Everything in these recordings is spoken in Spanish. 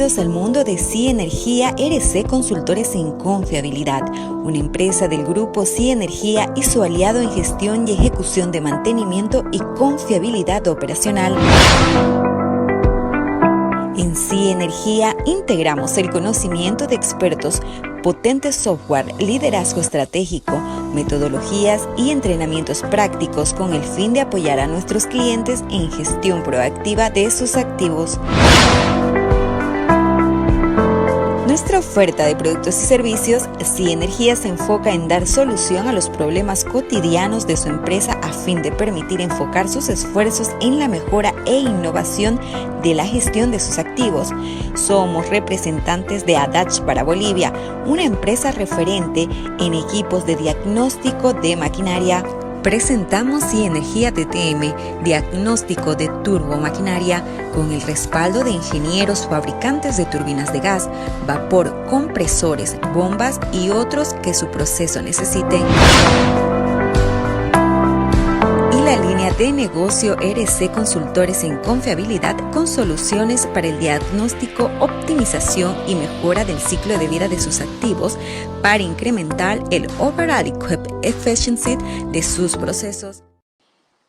Bienvenidos al mundo de SI Energía RC Consultores en Confiabilidad, una empresa del grupo SI Energía y su aliado en gestión y ejecución de mantenimiento y confiabilidad operacional. En SI Energía integramos el conocimiento de expertos, potente software, liderazgo estratégico, metodologías y entrenamientos prácticos con el fin de apoyar a nuestros clientes en gestión proactiva de sus activos. Nuestra oferta de productos y servicios, SI Energía se enfoca en dar solución a los problemas cotidianos de su empresa a fin de permitir enfocar sus esfuerzos en la mejora e innovación de la gestión de sus activos. Somos representantes de ADACH para Bolivia, una empresa referente en equipos de diagnóstico de maquinaria. Presentamos SI Energía TTM, diagnóstico de turbomaquinaria, con el respaldo de ingenieros fabricantes de turbinas de gas, vapor, compresores, bombas y otros que su proceso necesite. Y la línea de negocio RC Consultores en Confiabilidad con soluciones para el diagnóstico, optimización y mejora del ciclo de vida de sus activos para incrementar el overall equip efficiency de sus procesos.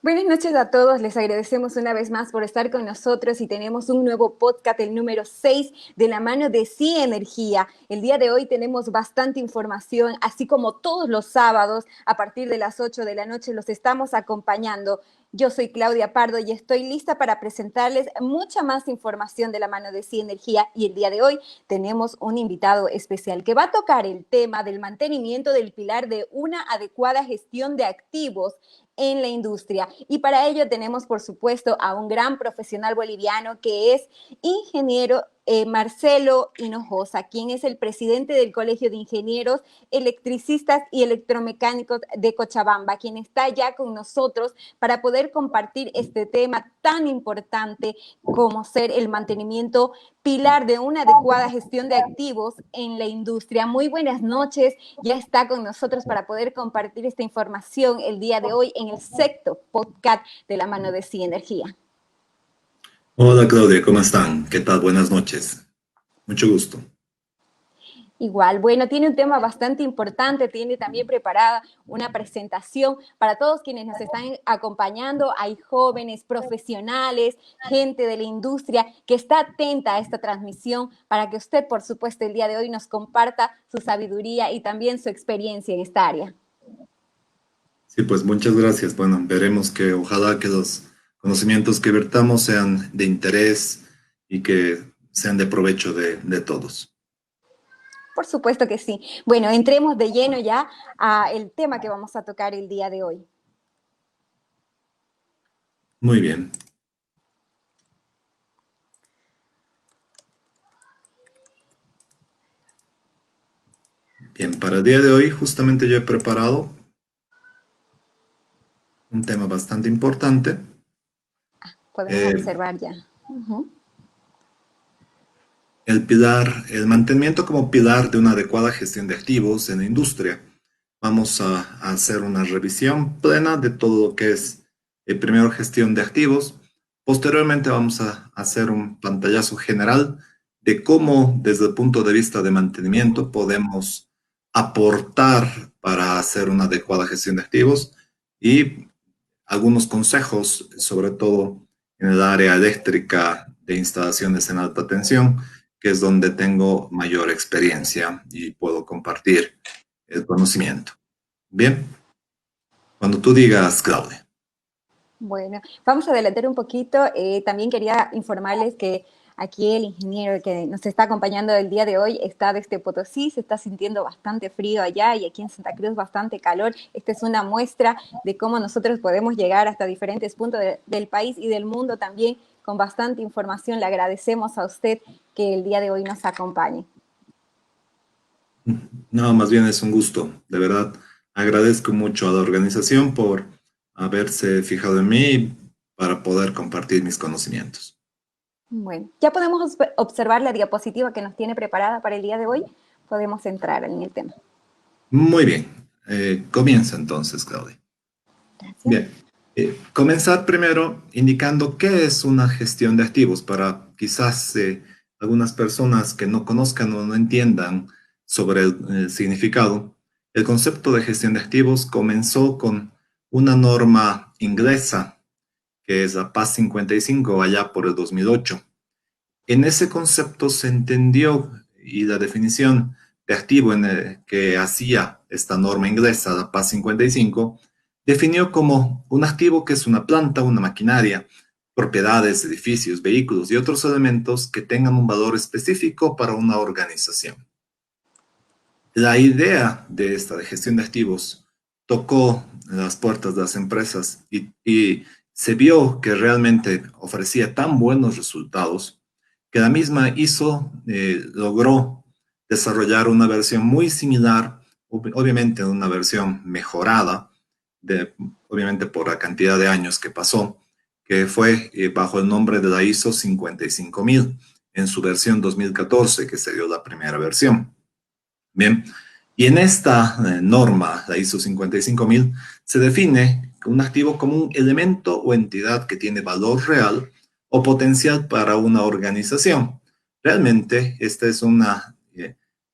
Buenas noches a todos, les agradecemos una vez más por estar con nosotros y tenemos un nuevo podcast, el número 6, de la mano de SI Energía. El día de hoy tenemos bastante información, así como todos los sábados a partir de las 8 de la noche los estamos acompañando. Yo soy Claudia Pardo y estoy lista para presentarles mucha más información de la mano de SI Energía, y el día de hoy tenemos un invitado especial que va a tocar el tema del mantenimiento del pilar de una adecuada gestión de activos en la industria. Y para ello tenemos, por supuesto, a un gran profesional boliviano que es ingeniero Marcelo Hinojosa, quien es el presidente del Colegio de Ingenieros Electricistas y Electromecánicos de Cochabamba, quien está ya con nosotros para poder compartir este tema tan importante como ser el mantenimiento pilar de una adecuada gestión de activos en la industria. Muy buenas noches, ya está con nosotros para poder compartir esta información el día de hoy en el sexto podcast de la mano de SI Energía. Hola Claudia, ¿cómo están? ¿Qué tal? Buenas noches. Mucho gusto. Igual, bueno, tiene un tema bastante importante, tiene también preparada una presentación para todos quienes nos están acompañando. Hay jóvenes, profesionales, gente de la industria que está atenta a esta transmisión para que usted, por supuesto, el día de hoy nos comparta su sabiduría y también su experiencia en esta área. Sí, pues muchas gracias. Bueno, veremos que ojalá que los conocimientos que vertamos sean de interés y que sean de provecho de todos. Por supuesto que sí. Bueno, entremos de lleno ya al tema que vamos a tocar el día de hoy. Muy bien. Bien, para el día de hoy justamente yo he preparado un tema bastante importante. Podemos observar ya. El mantenimiento como pilar de una adecuada gestión de activos en la industria. Vamos a hacer una revisión plena de todo lo que es primero gestión de activos. Posteriormente vamos a hacer un pantallazo general de cómo desde el punto de vista de mantenimiento podemos aportar para hacer una adecuada gestión de activos y algunos consejos, sobre todo en el área eléctrica de instalaciones en alta tensión, que es donde tengo mayor experiencia y puedo compartir el conocimiento. Bien, cuando tú digas, Claudia. Bueno, vamos a adelantar un poquito. También quería informarles que aquí el ingeniero que nos está acompañando el día de hoy está desde Potosí, se está sintiendo bastante frío allá y aquí en Santa Cruz bastante calor. Esta es una muestra de cómo nosotros podemos llegar hasta diferentes puntos del país y del mundo también con bastante información. Le agradecemos a usted que el día de hoy nos acompañe. No, más bien es un gusto, de verdad. Agradezco mucho a la organización por haberse fijado en mí para poder compartir mis conocimientos. Bueno, ya podemos observar la diapositiva que nos tiene preparada para el día de hoy. Podemos entrar en el tema. Muy bien. Comienza entonces, Claudia. Gracias. Bien. Comenzar primero indicando qué es una gestión de activos para quizás algunas personas que no conozcan o no entiendan sobre el significado, el concepto de gestión de activos comenzó con una norma inglesa, que es la PAS 55, allá por el 2008. En ese concepto se entendió y la definición de activo que hacía esta norma inglesa, la PAS 55, definió como un activo que es una planta, una maquinaria, propiedades, edificios, vehículos y otros elementos que tengan un valor específico para una organización. La idea de esta de gestión de activos tocó las puertas de las empresas y se vio que realmente ofrecía tan buenos resultados que la misma logró desarrollar una versión muy similar, obviamente una versión mejorada, obviamente por la cantidad de años que pasó, que fue bajo el nombre de la ISO 55000 en su versión 2014, que se dio la primera versión. Bien, y en esta norma, la ISO 55000, se define un activo como un elemento o entidad que tiene valor real o potencial para una organización. Realmente, esta es una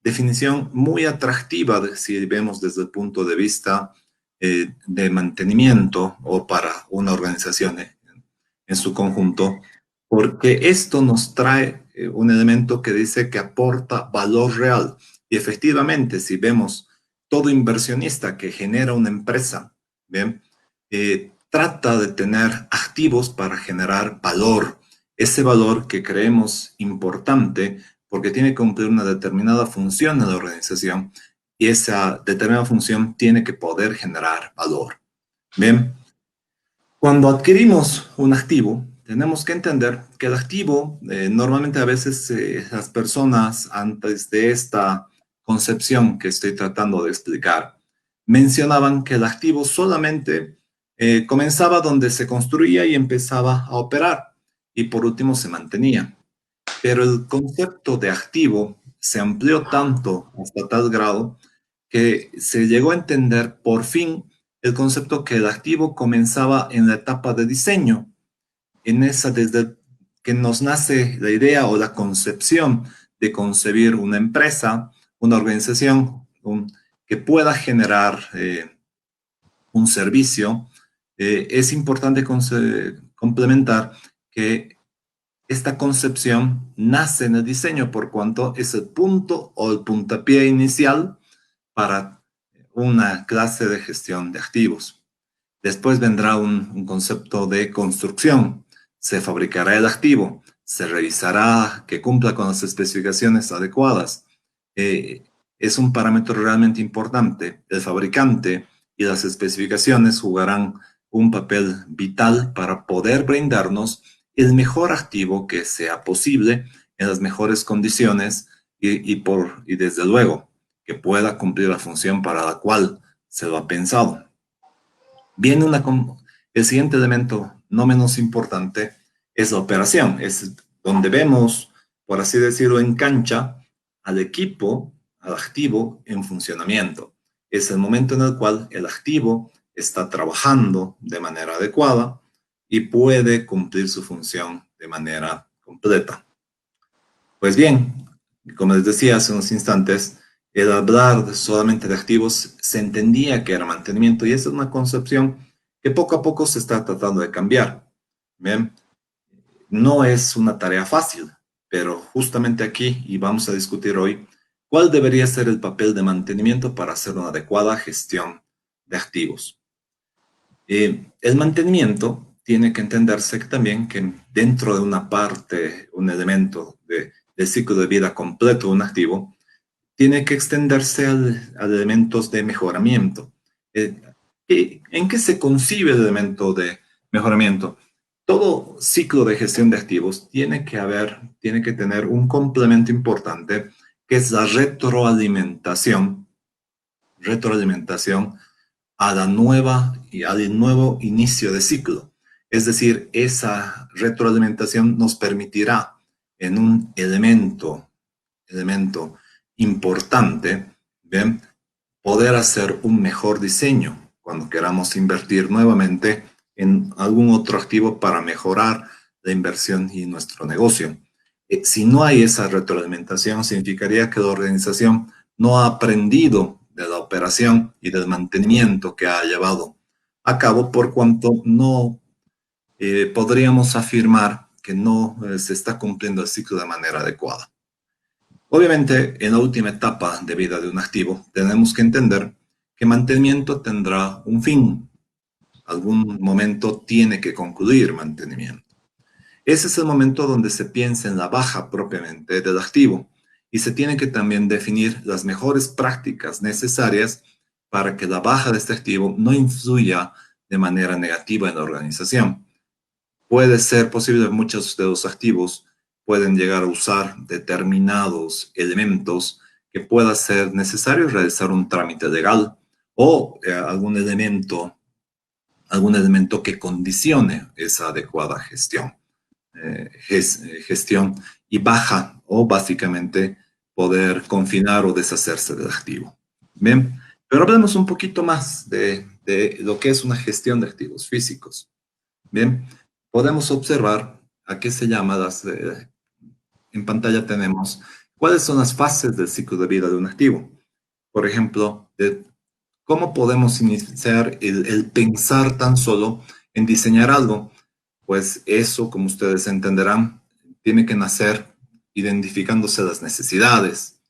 definición muy atractiva si vemos desde el punto de vista de mantenimiento o para una organización en su conjunto, porque esto nos trae un elemento que dice que aporta valor real. Y efectivamente, si vemos todo inversionista que genera una empresa, ¿bien? Trata de tener activos para generar valor, ese valor que creemos importante porque tiene que cumplir una determinada función en la organización y esa determinada función tiene que poder generar valor. Bien, cuando adquirimos un activo, tenemos que entender que el activo, normalmente a veces las personas antes de esta concepción que estoy tratando de explicar, mencionaban que el activo solamente comenzaba donde se construía y empezaba a operar y por último se mantenía. Pero el concepto de activo se amplió tanto hasta tal grado que se llegó a entender por fin el concepto que el activo comenzaba en la etapa de diseño, en esa desde que nos nace la idea o la concepción de concebir una empresa, una organización que pueda generar un servicio. Es importante complementar que esta concepción nace en el diseño por cuanto es el punto o el puntapié inicial para una clase de gestión de activos. Después vendrá un concepto de construcción. Se fabricará el activo, se revisará que cumpla con las especificaciones adecuadas. Es un parámetro realmente importante. El fabricante y las especificaciones jugarán un papel vital para poder brindarnos el mejor activo que sea posible en las mejores condiciones y desde luego que pueda cumplir la función para la cual se lo ha pensado. Viene el siguiente elemento, no menos importante, es la operación. Es donde vemos, por así decirlo, en cancha al equipo, al activo en funcionamiento. Es el momento en el cual el activo está trabajando de manera adecuada y puede cumplir su función de manera completa. Pues bien, como les decía hace unos instantes, el hablar solamente de activos se entendía que era mantenimiento y esa es una concepción que poco a poco se está tratando de cambiar. Bien, no es una tarea fácil, pero justamente aquí, y vamos a discutir hoy, cuál debería ser el papel de mantenimiento para hacer una adecuada gestión de activos. El mantenimiento tiene que entenderse también que dentro de una parte, un elemento del ciclo de vida completo de un activo, tiene que extenderse a elementos de mejoramiento. ¿En qué se concibe el elemento de mejoramiento? Todo ciclo de gestión de activos tiene que tener un complemento importante, que es la retroalimentación al nuevo inicio de ciclo. Es decir, esa retroalimentación nos permitirá en un elemento importante, ¿bien?, poder hacer un mejor diseño cuando queramos invertir nuevamente en algún otro activo para mejorar la inversión y nuestro negocio. Si no hay esa retroalimentación, significaría que la organización no ha aprendido de la operación y del mantenimiento que ha llevado a cabo, por cuanto no podríamos afirmar que no se está cumpliendo el ciclo de manera adecuada. Obviamente, en la última etapa de vida de un activo, tenemos que entender que mantenimiento tendrá un fin. Algún momento tiene que concluir mantenimiento. Ese es el momento donde se piensa en la baja propiamente del activo y se tiene que también definir las mejores prácticas necesarias para que la baja de este activo no influya de manera negativa en la organización. Puede ser posible que muchos de los activos pueden llegar a usar determinados elementos que pueda ser necesario realizar un trámite legal o algún elemento que condicione esa adecuada gestión. Gestión y baja o básicamente poder confinar o deshacerse del activo. Bien, pero hablemos un poquito más de lo que es una gestión de activos físicos. Bien, podemos observar a qué se llama en pantalla tenemos cuáles son las fases del ciclo de vida de un activo. Por ejemplo, cómo podemos iniciar el pensar tan solo en diseñar algo. Pues eso, como ustedes entenderán, tiene que nacer identificándose las necesidades,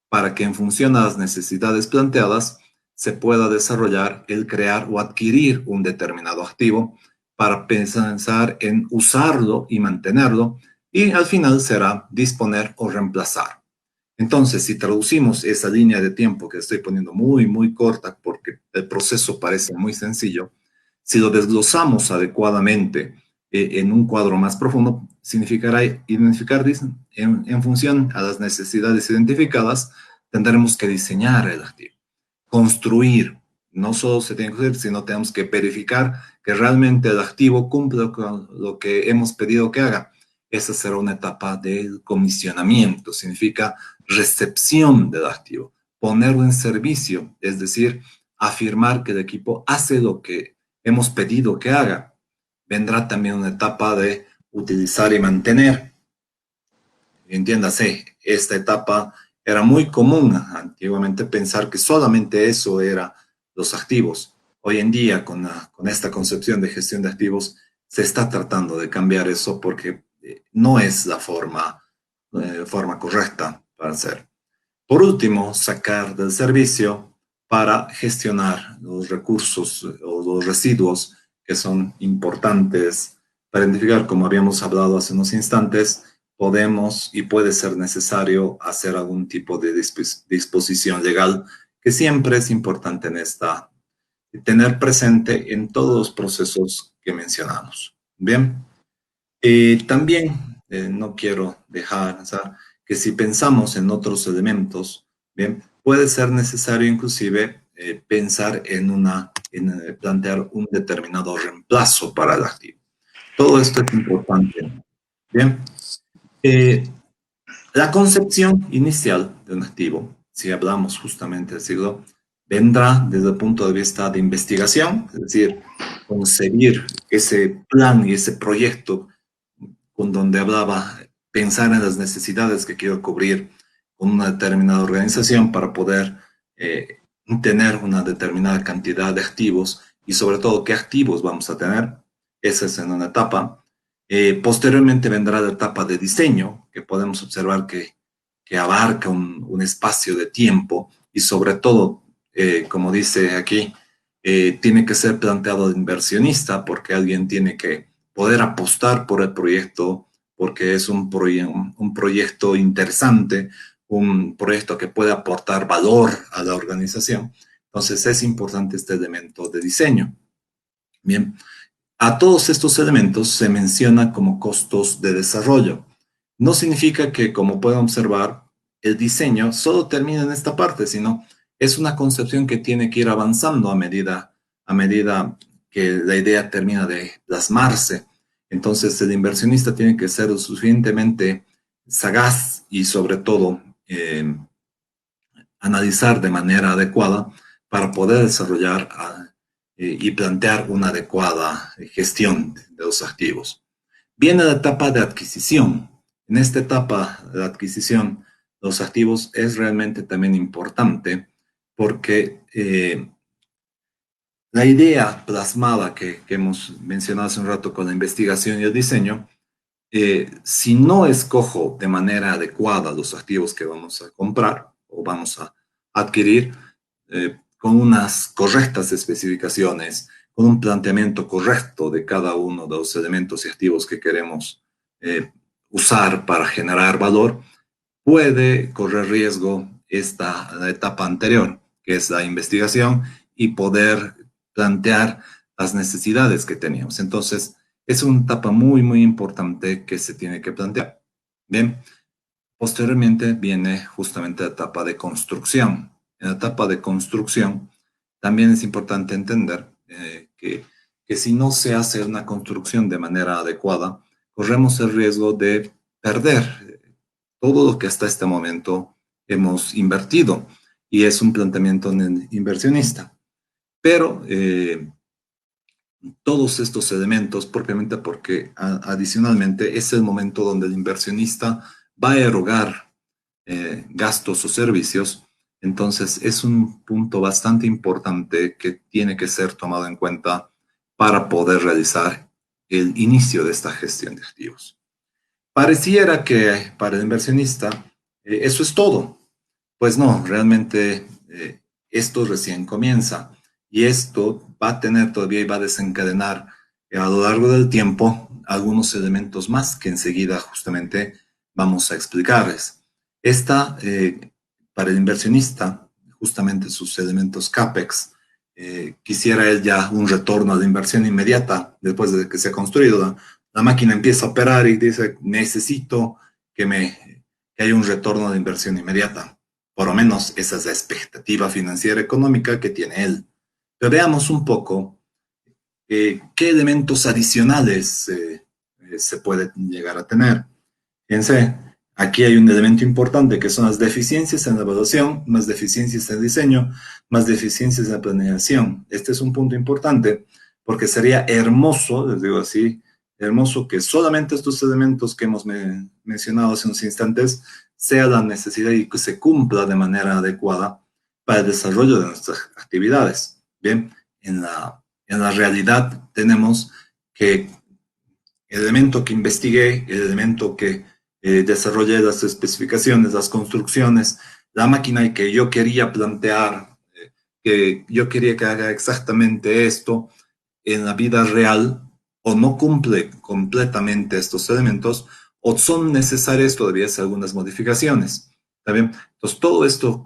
para que en función a las necesidades planteadas se pueda desarrollar el crear o adquirir un determinado activo para pensar en usarlo y mantenerlo, y al final será disponer o reemplazar. Entonces, si traducimos esa línea de tiempo que estoy poniendo muy, muy corta porque el proceso parece muy sencillo, si lo desglosamos adecuadamente en un cuadro más profundo, significará identificar en función a las necesidades identificadas, tendremos que diseñar el activo, construir. No solo se tiene que hacer, sino tenemos que verificar que realmente el activo cumple con lo que hemos pedido que haga. Esa será una etapa del comisionamiento, significa recepción del activo, ponerlo en servicio, es decir, afirmar que el equipo hace lo que hemos pedido que haga. Vendrá también una etapa de utilizar y mantener. Entiéndase, esta etapa era muy común antiguamente pensar que solamente eso era los activos. Hoy en día, con esta concepción de gestión de activos, se está tratando de cambiar eso porque no es la forma correcta para hacer. Por último, sacar del servicio para gestionar los recursos o los residuos que son importantes para identificar, como habíamos hablado hace unos instantes, podemos y puede ser necesario hacer algún tipo de disposición legal que siempre es importante tener presente en todos los procesos que mencionamos. Bien, también no quiero dejar, o sea, que si pensamos en otros elementos, bien, puede ser necesario inclusive pensar en plantear un determinado reemplazo para el activo. Todo esto es importante. Bien, la concepción inicial de un activo, si hablamos justamente del siglo, vendrá desde el punto de vista de investigación, es decir, concebir ese plan y ese proyecto con donde hablaba, pensar en las necesidades que quiero cubrir con una determinada organización para poder tener una determinada cantidad de activos y sobre todo qué activos vamos a tener. Esa es en una etapa. Posteriormente vendrá la etapa de diseño, que podemos observar que abarca un espacio de tiempo y sobre todo, como dice aquí, tiene que ser planteado de inversionista porque alguien tiene que poder apostar por el proyecto porque es un proyecto interesante, un proyecto que puede aportar valor a la organización. Entonces es importante este elemento de diseño. Bien, a todos estos elementos se menciona como costos de desarrollo. No significa que, como pueden observar, el diseño solo termina en esta parte, sino es una concepción que tiene que ir avanzando a medida que la idea termina de plasmarse. Entonces, el inversionista tiene que ser lo suficientemente sagaz y, sobre todo, analizar de manera adecuada para poder desarrollar y plantear una adecuada gestión de los activos. Viene la etapa de adquisición. En esta etapa de adquisición de los activos es realmente también importante porque la idea plasmada que hemos mencionado hace un rato con la investigación y el diseño, si no escojo de manera adecuada los activos que vamos a comprar o vamos a adquirir, con unas correctas especificaciones, con un planteamiento correcto de cada uno de los elementos y activos que queremos usar para generar valor, puede correr riesgo la etapa anterior, que es la investigación, y poder plantear las necesidades que teníamos. Entonces, es una etapa muy, muy importante que se tiene que plantear. Bien, posteriormente viene justamente la etapa de construcción. En la etapa de construcción también es importante entender que si no se hace una construcción de manera adecuada, corremos el riesgo de perder todo lo que hasta este momento hemos invertido, y es un planteamiento inversionista. Pero todos estos elementos, propiamente porque adicionalmente es el momento donde el inversionista va a erogar gastos o servicios. Entonces es un punto bastante importante que tiene que ser tomado en cuenta para poder realizar el inicio de esta gestión de activos. Pareciera que para el inversionista eso es todo. Pues no, realmente esto recién comienza, y esto va a tener todavía y va a desencadenar a lo largo del tiempo algunos elementos más que enseguida justamente vamos a explicarles. Para el inversionista, justamente sus elementos CAPEX, quisiera él ya un retorno de inversión inmediata después de que se ha construido. La máquina empieza a operar y dice, necesito que haya un retorno de inversión inmediata. Por lo menos esa es la expectativa financiera económica que tiene él. Pero veamos un poco qué elementos adicionales se puede llegar a tener. Fíjense, aquí hay un elemento importante que son las deficiencias en la evaluación, más deficiencias en el diseño, más deficiencias en la planeación. Este es un punto importante porque sería hermoso, les digo así, hermoso que solamente estos elementos que hemos mencionado hace unos instantes sea la necesidad y que se cumpla de manera adecuada para el desarrollo de nuestras actividades. Bien, en la realidad tenemos que el elemento que investigué, el elemento que desarrollé, las especificaciones, las construcciones, la máquina que yo quería plantear, que yo quería que haga exactamente esto, en la vida real o no cumple completamente estos elementos, o son necesarias todavía algunas modificaciones. ¿Está bien? Entonces, todo esto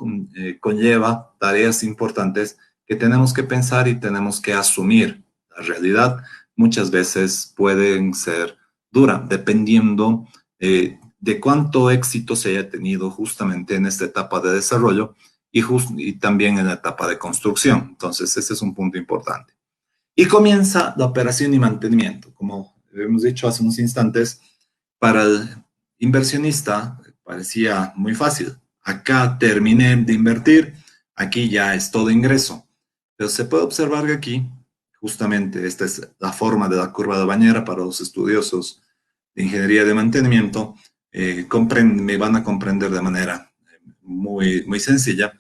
conlleva tareas importantes que tenemos que pensar y tenemos que asumir. La realidad muchas veces pueden ser dura, dependiendo de cuánto éxito se haya tenido justamente en esta etapa de desarrollo y también en la etapa de construcción. Entonces, ese es un punto importante. Y comienza la operación y mantenimiento. Como hemos dicho hace unos instantes, para el inversionista parecía muy fácil. Acá terminé de invertir, aquí ya es todo ingreso. Pero se puede observar que aquí, justamente, esta es la forma de la curva de bañera para los estudiosos de ingeniería de mantenimiento, me van a comprender de manera muy, muy sencilla,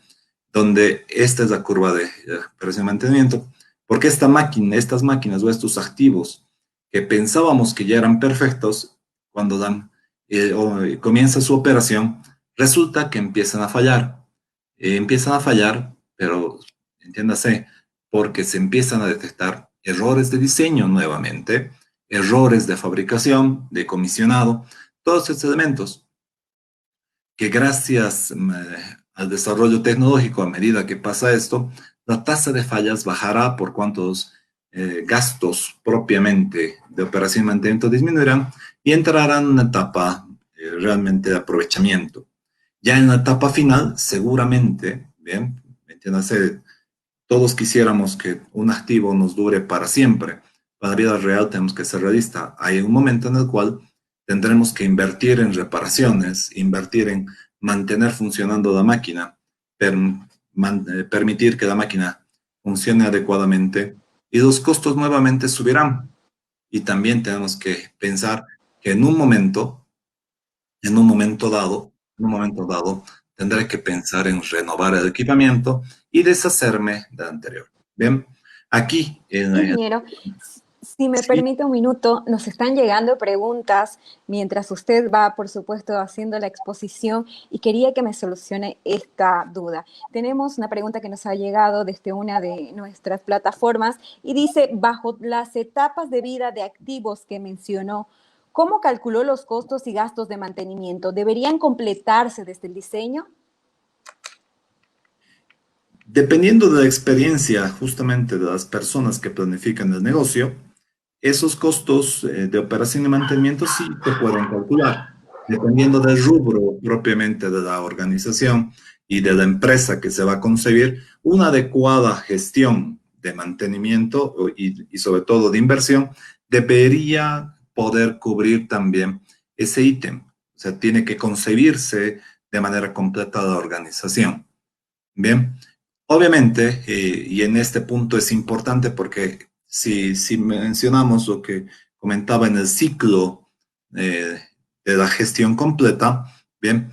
donde esta es la curva de operación y mantenimiento, porque estas máquinas o estos activos que pensábamos que ya eran perfectos, cuando comienza su operación, resulta que empiezan a fallar. Empiezan a fallar, pero entiéndase, porque se empiezan a detectar errores de diseño nuevamente, errores de fabricación, de comisionado, todos estos elementos que gracias al desarrollo tecnológico, a medida que pasa esto, la tasa de fallas bajará por cuantos gastos propiamente de operación y mantenimiento disminuirán y entrarán en una etapa realmente de aprovechamiento. Ya en la etapa final, seguramente, bien, entiéndase, todos quisiéramos que un activo nos dure para siempre. Para la vida real tenemos que ser realistas. Hay un momento en el cual tendremos que invertir en reparaciones, invertir en mantener funcionando la máquina, permitir que la máquina funcione adecuadamente, y los costos nuevamente subirán. Y también tenemos que pensar que en un momento en un momento dado, tendré que pensar en renovar el equipamiento y deshacerme del anterior. Bien, aquí Ingeniero, si me sí, permite un minuto, nos están llegando preguntas mientras usted va, por supuesto, haciendo la exposición y quería que me solucione esta duda. Tenemos una pregunta que nos ha llegado desde una de nuestras plataformas y dice, bajo las etapas de vida de activos que mencionó, ¿cómo calculó los costos y gastos de mantenimiento? ¿Deberían completarse desde el diseño? dependiendo de la experiencia justamente de las personas que planifican el negocio, esos costos de operación y mantenimiento sí se pueden calcular, dependiendo del rubro propiamente de la organización y de la empresa que se va a concebir. Una adecuada gestión de mantenimiento y sobre todo de inversión debería poder cubrir también ese ítem. O sea, tiene que concebirse de manera completa la organización. Bien, obviamente, y en este punto es importante porque si mencionamos lo que comentaba en el ciclo eh, de la gestión completa, bien,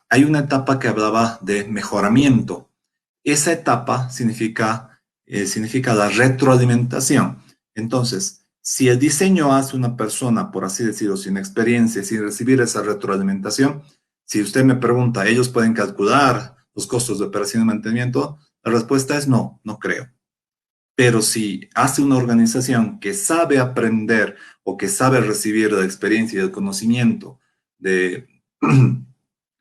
hay una etapa que hablaba de mejoramiento. Esa etapa significa la retroalimentación. Entonces, si el diseño hace una persona, por así decirlo, sin experiencia, sin recibir esa retroalimentación, si usted me pregunta, ¿ellos pueden calcular los costos de operación y mantenimiento? La respuesta es no, no creo. Pero si hace una organización que sabe aprender o que sabe recibir la experiencia y el conocimiento de,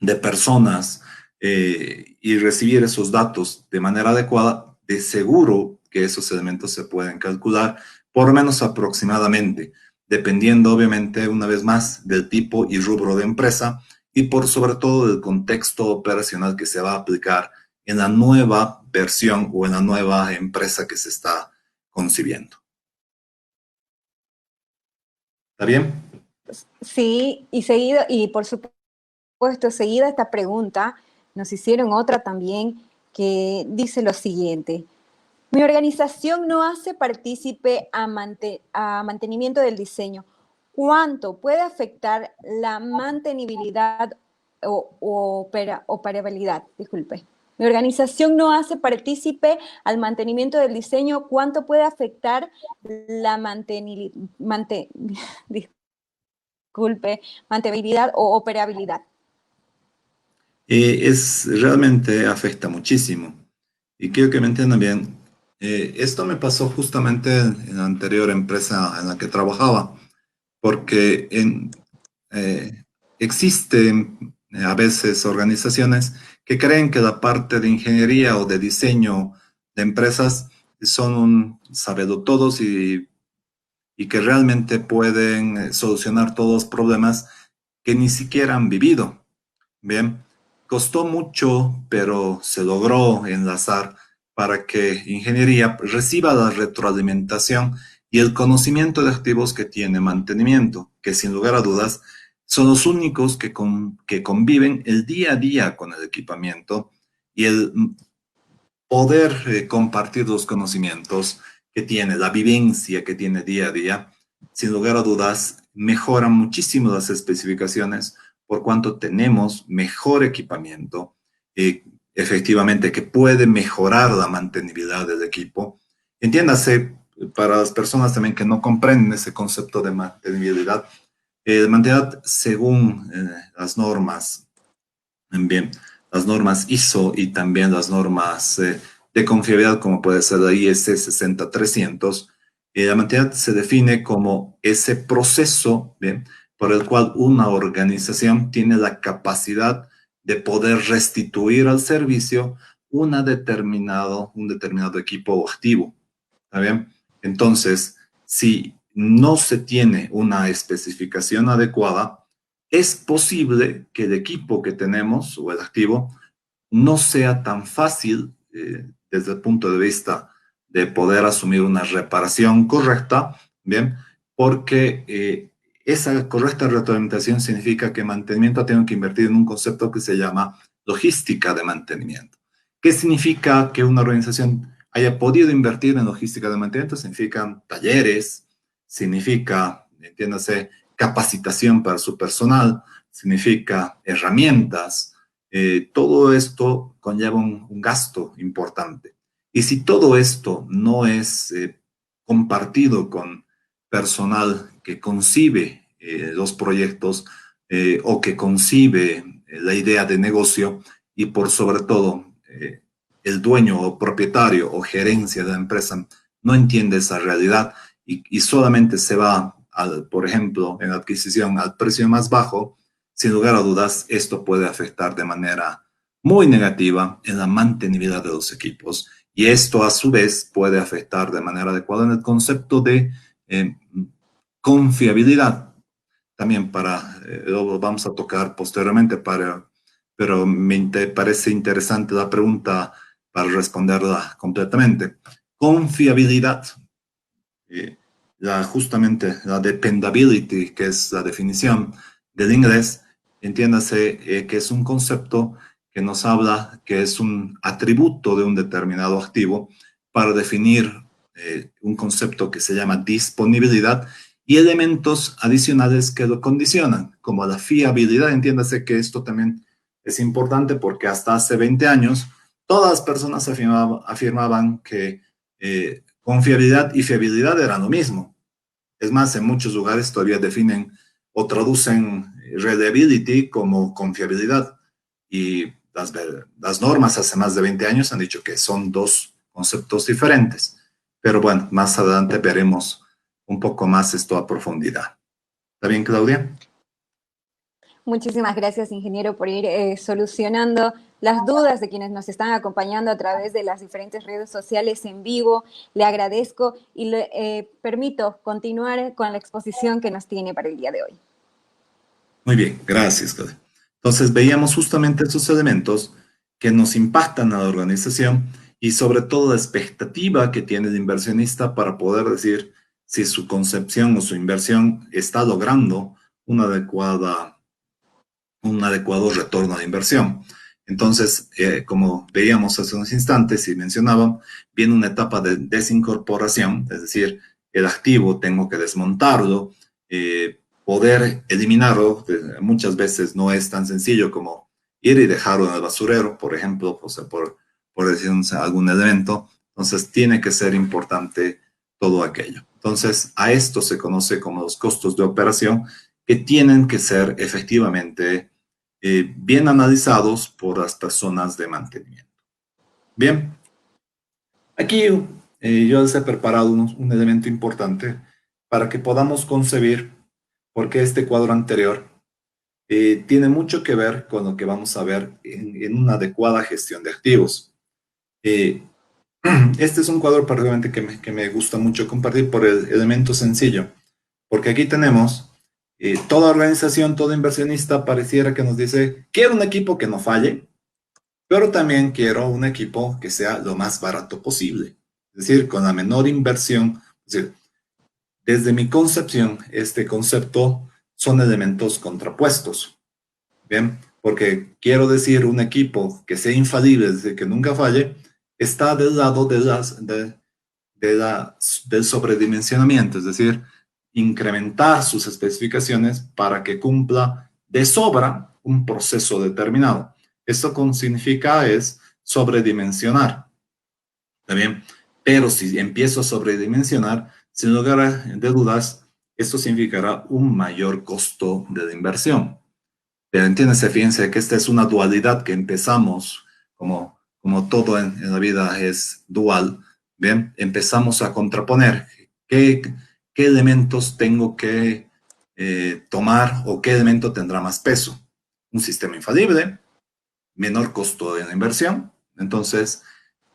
de personas y recibir esos datos de manera adecuada, de seguro que esos elementos se pueden calcular, por lo menos aproximadamente, dependiendo obviamente una vez más del tipo y rubro de empresa y por sobre todo del contexto operacional que se va a aplicar en la nueva versión o en la nueva empresa que se está concibiendo. ¿Está bien? Sí, y seguido, y por supuesto, seguida esta pregunta, nos hicieron otra también que dice lo siguiente. Mi organización no hace partícipe a mantenimiento del diseño. ¿Cuánto puede afectar la mantenibilidad o operabilidad? Disculpe. Mi organización no hace partícipe al mantenimiento del diseño. ¿Cuánto puede afectar la mantenibilidad o operabilidad? Realmente afecta muchísimo. Y quiero que me entiendan bien. Esto me pasó justamente en la anterior empresa en la que trabajaba, porque eh, existen a veces organizaciones que creen que la parte de ingeniería o de diseño de empresas son un sabelotodos y que realmente pueden solucionar todos los problemas que ni siquiera han vivido. Bien, costó mucho, pero se logró enlazar para que ingeniería reciba la retroalimentación y el conocimiento de activos que tiene mantenimiento, que sin lugar a dudas son los únicos que conviven el día a día con el equipamiento y el poder compartir los conocimientos que tiene, la vivencia que tiene día a día, sin lugar a dudas, mejoran muchísimo las especificaciones por cuanto tenemos mejor equipamiento, efectivamente que puede mejorar la mantenibilidad del equipo. Entiéndase, para las personas también que no comprenden ese concepto de mantenibilidad, mantenibilidad según las normas, bien, las normas ISO y también las normas de confiabilidad, como puede ser la IS 60300, la mantenimiento se define como ese proceso, bien, por el cual una organización tiene la capacidad de poder restituir al servicio un determinado equipo o activo. ¿Está bien? Entonces, si no se tiene una especificación adecuada, es posible que el equipo que tenemos o el activo no sea tan fácil desde el punto de vista de poder asumir una reparación correcta, ¿bien? Porque esa correcta retroalimentación significa que mantenimiento tiene que invertir en un concepto que se llama logística de mantenimiento. ¿Qué significa que una organización haya podido invertir en logística de mantenimiento? Significan talleres, significa, entiéndase, capacitación para su personal, significa herramientas. Todo esto conlleva un gasto importante. Y si todo esto no es compartido con personal que concibe los proyectos o que concibe la idea de negocio y por sobre todo el dueño o propietario o gerencia de la empresa no entiende esa realidad y solamente se va, por ejemplo, en la adquisición al precio más bajo, sin lugar a dudas, esto puede afectar de manera muy negativa en la mantenibilidad de los equipos. Y esto, a su vez, puede afectar de manera adecuada en el concepto de confiabilidad. También lo vamos a tocar posteriormente, pero parece interesante la pregunta para responderla completamente. Confiabilidad. Justamente la dependability, que es la definición del inglés, entiéndase que es un concepto que nos habla que es un atributo de un determinado activo para definir un concepto que se llama disponibilidad y elementos adicionales que lo condicionan, como la fiabilidad. Entiéndase que esto también es importante porque hasta hace 20 años todas las personas afirmaban que confiabilidad y fiabilidad eran lo mismo. Es más, en muchos lugares todavía definen o traducen reliability como confiabilidad. Y las normas hace más de 20 años han dicho que son dos conceptos diferentes. Pero bueno, más adelante veremos un poco más esto a profundidad. ¿Está bien, Claudia? Muchísimas gracias, ingeniero, por ir solucionando las dudas de quienes nos están acompañando a través de las diferentes redes sociales en vivo. Le agradezco y le permito continuar con la exposición que nos tiene para el día de hoy. Muy bien, gracias, Claudia. Entonces, veíamos justamente estos elementos que nos impactan a la organización y sobre todo la expectativa que tiene el inversionista para poder decir si su concepción o su inversión está logrando un adecuado retorno de inversión. Entonces, como veíamos hace unos instantes y mencionaba, viene una etapa de desincorporación, es decir, el activo tengo que desmontarlo, poder eliminarlo, muchas veces no es tan sencillo como ir y dejarlo en el basurero, por ejemplo, o sea, por decir algún elemento. Entonces, tiene que ser importante todo aquello. Entonces, a esto se conoce como los costos de operación, que tienen que ser efectivamente bien analizados por las personas de mantenimiento. Bien, aquí yo les he preparado un elemento importante para que podamos concebir por qué este cuadro anterior tiene mucho que ver con lo que vamos a ver en una adecuada gestión de activos. Este es un cuadro particularmente que me gusta mucho compartir por el elemento sencillo, porque aquí tenemos toda organización, todo inversionista pareciera que nos dice, quiero un equipo que no falle, pero también quiero un equipo que sea lo más barato posible, es decir, con la menor inversión. Es decir, desde mi concepción, este concepto son elementos contrapuestos, ¿bien? Porque quiero decir un equipo que sea infalible, es decir, que nunca falle, está del lado del sobredimensionamiento, es decir, incrementar sus especificaciones para que cumpla de sobra un proceso determinado. Esto significa es sobredimensionar. ¿Está bien? Pero si empiezo a sobredimensionar, sin lugar de dudas, esto significará un mayor costo de la inversión. Pero entiéndase, fíjense que esta es una dualidad que empezamos, como todo en la vida es dual, ¿bien? Empezamos a contraponer qué elementos tengo que tomar o qué elemento tendrá más peso. Un sistema infalible, menor costo de la inversión. Entonces,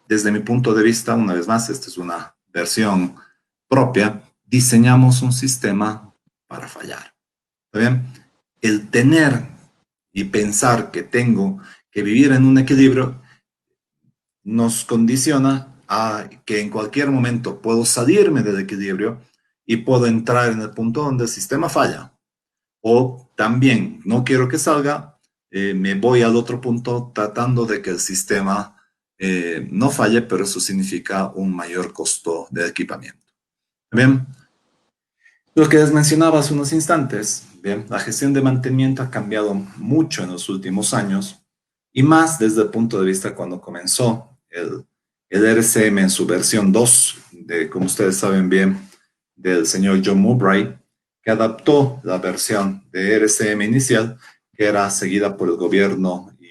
desde mi punto de vista, una vez más, esta es una versión propia, diseñamos un sistema para fallar. ¿Está bien? El tener y pensar que tengo que vivir en un equilibrio nos condiciona a que en cualquier momento puedo salirme del equilibrio y puedo entrar en el punto donde el sistema falla. O también no quiero que salga, me voy al otro punto tratando de que el sistema no falle, pero eso significa un mayor costo de equipamiento. Bien, lo que les mencionaba hace unos instantes, Bien, la gestión de mantenimiento ha cambiado mucho en los últimos años y más desde el punto de vista cuando comenzó el RCM en su versión 2, como ustedes saben bien, del señor John Mowbray, que adaptó la versión de RCM inicial, que era seguida por el gobierno y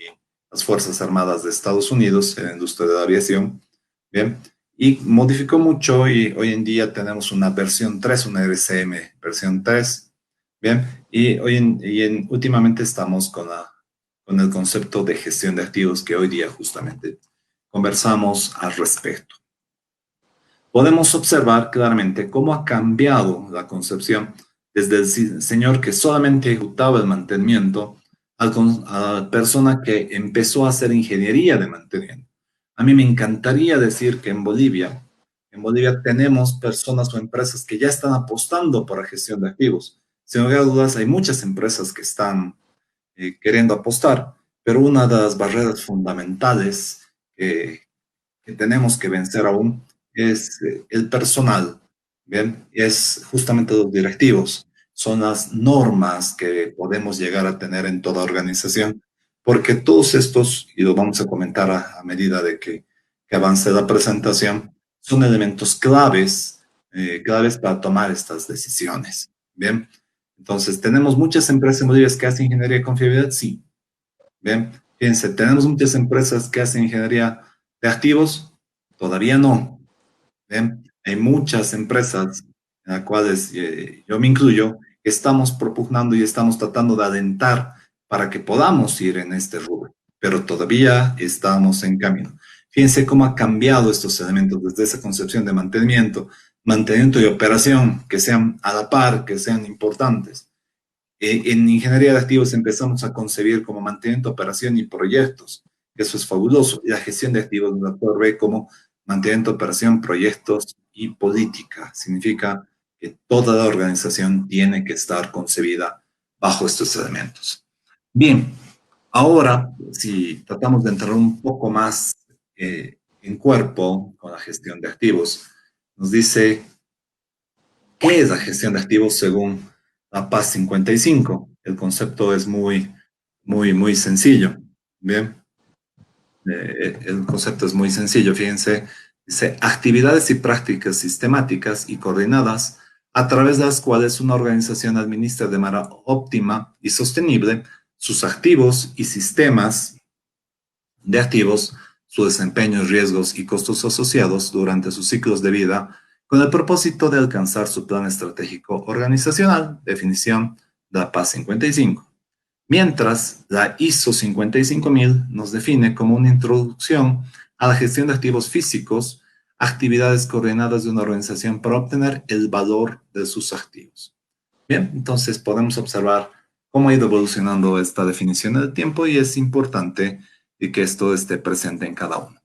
las Fuerzas Armadas de Estados Unidos en la industria de la aviación, bien, y modificó mucho y hoy en día tenemos una versión 3, una RCM versión 3, bien, y últimamente estamos con el concepto de gestión de activos que hoy día justamente conversamos al respecto. Podemos observar claramente cómo ha cambiado la concepción desde el señor que solamente ejecutaba el mantenimiento a la persona que empezó a hacer ingeniería de mantenimiento. A mí me encantaría decir que en Bolivia tenemos personas o empresas que ya están apostando por la gestión de activos. Sin lugar a dudas, hay muchas empresas que están queriendo apostar, pero una de las barreras fundamentales que tenemos que vencer aún es el personal, ¿bien? Es justamente los directivos, son las normas que podemos llegar a tener en toda organización, porque todos estos, y lo vamos a comentar a medida de que avance la presentación, son elementos claves para tomar estas decisiones, ¿bien? Entonces, ¿tenemos muchas empresas en Bolivia que hacen ingeniería de confiabilidad? Sí. Bien, fíjense, tenemos muchas empresas que hacen ingeniería de activos, todavía no. Bien, hay muchas empresas en las cuales yo me incluyo, estamos propugnando y estamos tratando de alentar para que podamos ir en este rubro, pero todavía estamos en camino. Fíjense cómo ha cambiado estos elementos desde esa concepción de mantenimiento y operación, que sean a la par, que sean importantes. En ingeniería de activos empezamos a concebir como mantenimiento, operación y proyectos. Eso es fabuloso. Y la gestión de activos la ve como mantenimiento, operación, proyectos y política. Significa que toda la organización tiene que estar concebida bajo estos elementos. Bien, ahora si tratamos de entrar un poco más en cuerpo con la gestión de activos, nos dice ¿qué es la gestión de activos según la PAS 55? El concepto es muy sencillo. Bien, el concepto es muy sencillo. Fíjense, dice actividades y prácticas sistemáticas y coordinadas a través de las cuales una organización administra de manera óptima y sostenible sus activos y sistemas de activos, sus desempeños, riesgos y costos asociados durante sus ciclos de vida con el propósito de alcanzar su plan estratégico organizacional, definición de la PAS 55. Mientras, la ISO 55000 nos define como una introducción a la gestión de activos físicos, actividades coordinadas de una organización para obtener el valor de sus activos. Bien, entonces podemos observar cómo ha ido evolucionando esta definición del tiempo y es importante que esto esté presente en cada uno.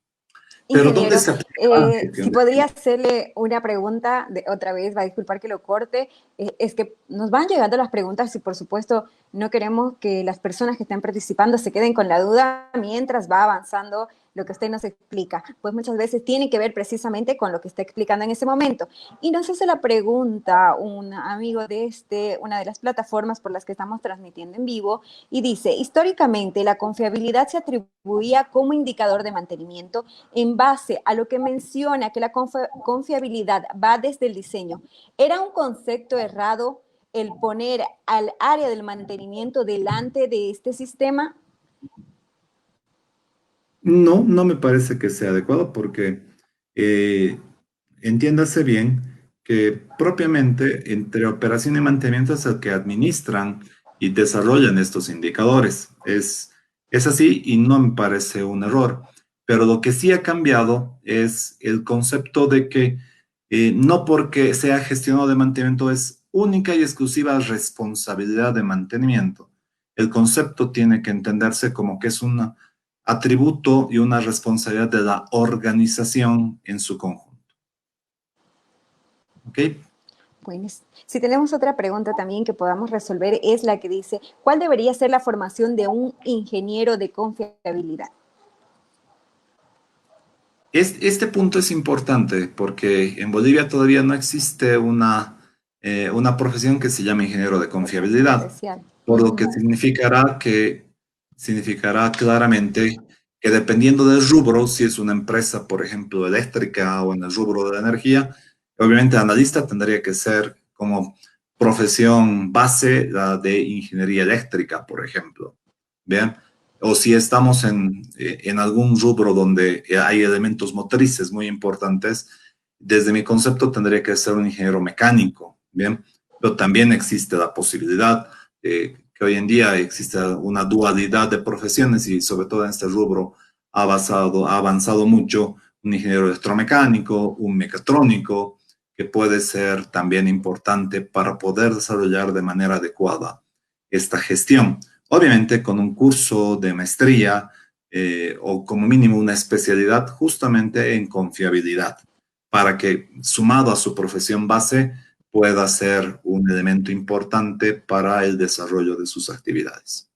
Pero ¿dónde Ingeniero, se aplica la si gestión de podría activos? hacerle una pregunta, otra vez, va a disculpar que lo corte, es que nos van llegando las preguntas y por supuesto no queremos que las personas que están participando se queden con la duda mientras va avanzando lo que usted nos explica, pues muchas veces tiene que ver precisamente con lo que está explicando en ese momento. Y nos hace la pregunta un amigo de una de las plataformas por las que estamos transmitiendo en vivo y dice, históricamente la confiabilidad se atribuía como indicador de mantenimiento en base a lo que menciona que la confiabilidad va desde el diseño. ¿Era un concepto errado el poner al área del mantenimiento delante de este sistema? No, no me parece que sea adecuado porque eh, entiéndase bien que propiamente entre operación y mantenimiento es el que administran y desarrollan estos indicadores. Es así y no me parece un error. Pero lo que sí ha cambiado es el concepto de que no porque sea gestionado de mantenimiento es única y exclusiva responsabilidad de mantenimiento. El concepto tiene que entenderse como que es una atributo y una responsabilidad de la organización en su conjunto. ¿Ok? Bueno, si tenemos otra pregunta también que podamos resolver es la que dice, ¿cuál debería ser la formación de un ingeniero de confiabilidad? Este punto es importante porque en Bolivia todavía no existe una una profesión que se llama ingeniero de confiabilidad, Especial. por lo que significará claramente que dependiendo del rubro, si es una empresa, por ejemplo, eléctrica o en el rubro de la energía, obviamente analista tendría que ser como profesión base la de ingeniería eléctrica, por ejemplo. ¿Bien? O si estamos en algún rubro donde hay elementos motrices muy importantes, desde mi concepto tendría que ser un ingeniero mecánico, ¿bien? Pero también existe la posibilidad que hoy en día existe una dualidad de profesiones y sobre todo en este rubro ha avanzado mucho un ingeniero electromecánico, un mecatrónico, que puede ser también importante para poder desarrollar de manera adecuada esta gestión. Obviamente con un curso de maestría o como mínimo una especialidad justamente en confiabilidad, para que sumado a su profesión base pueda ser un elemento importante para el desarrollo de sus actividades.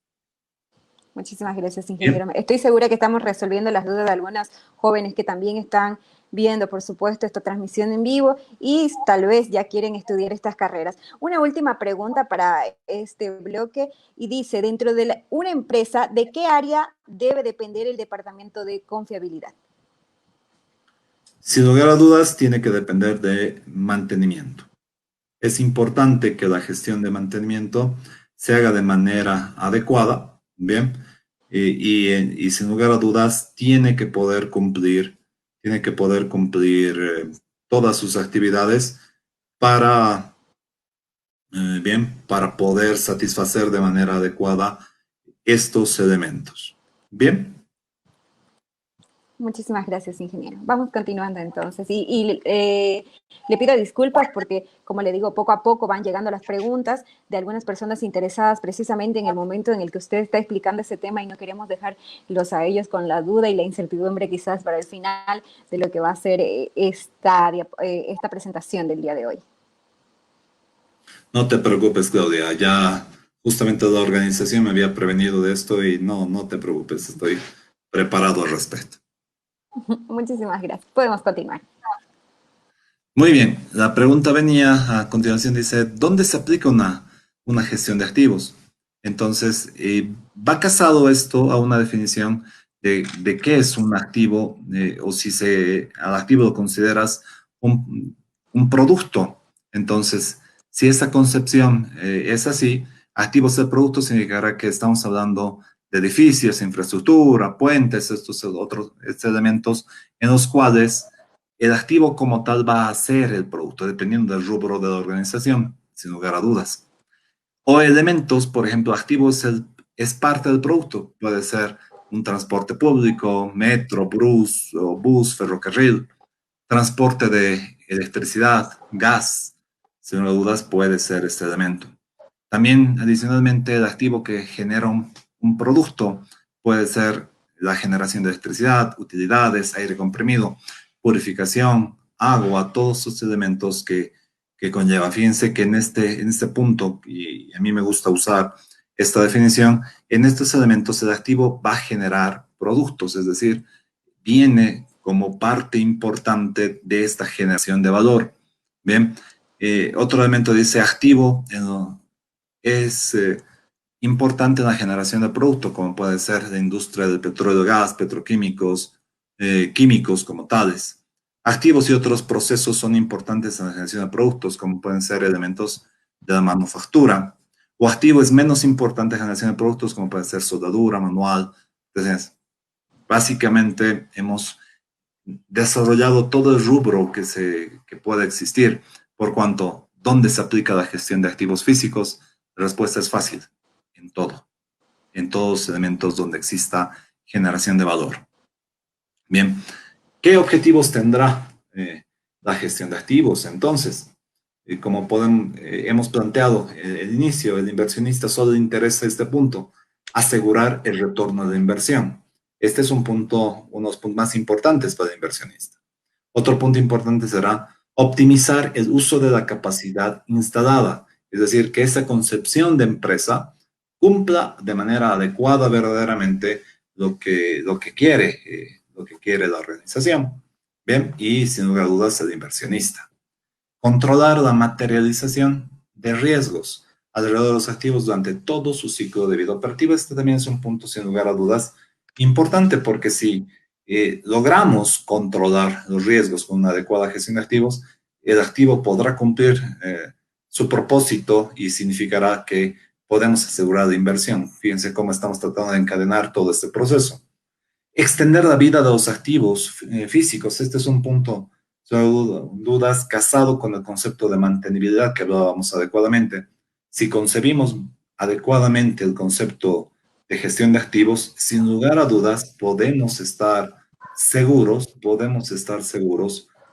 Muchísimas gracias, Bien. ingeniero. Estoy segura que estamos resolviendo las dudas de algunas jóvenes que también están viendo, por supuesto, esta transmisión en vivo y tal vez ya quieren estudiar estas carreras. Una última pregunta para este bloque y dice, dentro de una empresa, ¿de qué área debe depender el departamento de confiabilidad? Sin lugar a dudas, tiene que depender de mantenimiento. Es importante que la gestión de mantenimiento se haga de manera adecuada, ¿bien? Y sin lugar a dudas, tiene que poder cumplir todas sus actividades para, bien, para poder satisfacer de manera adecuada estos elementos. Bien. Muchísimas gracias, ingeniero. Vamos continuando entonces. Le pido disculpas porque, como le digo, poco a poco van llegando las preguntas de algunas personas interesadas precisamente en el momento en el que usted está explicando ese tema y no queremos dejarlos a ellos con la duda y la incertidumbre quizás para el final de lo que va a ser esta presentación del día de hoy. No te preocupes, Claudia. Ya justamente la organización me había prevenido de esto y no te preocupes, estoy preparado al respecto. Muchísimas gracias. Podemos continuar. Muy bien, la pregunta venía a continuación, dice, ¿dónde se aplica una gestión de activos? Entonces, va casado esto a una definición de qué es un activo o si al activo lo consideras un producto. Entonces, si esa concepción es así, activos del producto significará que estamos hablando de edificios, infraestructura, puentes, estos elementos en los cuales el activo como tal va a ser el producto, dependiendo del rubro de la organización, sin lugar a dudas. O elementos, por ejemplo, activos es parte del producto. Puede ser un transporte público, metro, bus, ferrocarril, transporte de electricidad, gas, sin lugar a dudas puede ser este elemento. También, adicionalmente, el activo que genera un producto puede ser la generación de electricidad, utilidades, aire comprimido, purificación, agua, todos esos elementos que conlleva. Fíjense que en este punto, y a mí me gusta usar esta definición, en estos elementos el activo va a generar productos, es decir, viene como parte importante de esta generación de valor. Bien, otro elemento dice activo es importante en la generación de productos, como puede ser la industria del petróleo, gas, petroquímicos, químicos como tales. Activos y otros procesos son importantes en la generación de productos, como pueden ser elementos de la manufactura. O activo es menos importante en la generación de productos, como puede ser soldadura, manual. Entonces, básicamente hemos desarrollado todo el rubro que puede existir, por cuanto, ¿dónde se aplica la gestión de activos físicos? La respuesta es fácil, en todo, en todos los elementos donde exista generación de valor. Bien, ¿qué objetivos tendrá la gestión de activos? Entonces, como hemos planteado el inicio, el inversionista solo le interesa este punto, asegurar el retorno de inversión. Este es uno de los puntos más importantes para el inversionista. Otro punto importante será optimizar el uso de la capacidad instalada, es decir, que esa concepción de empresa cumpla de manera adecuada verdaderamente lo que quiere la organización. Bien, y sin lugar a dudas el inversionista. Controlar la materialización de riesgos alrededor de los activos durante todo su ciclo de vida operativa. Este también es un punto, sin lugar a dudas, importante, porque si logramos controlar los riesgos con una adecuada gestión de activos, el activo podrá cumplir su propósito y significará que podemos asegurar la inversión. Fíjense cómo estamos tratando de encadenar todo este proceso. Extender la vida de los activos físicos. Este es un punto, sin dudas, casado con el concepto de mantenibilidad que hablábamos adecuadamente. Si concebimos adecuadamente el concepto de gestión de activos, sin lugar a dudas, podemos estar seguros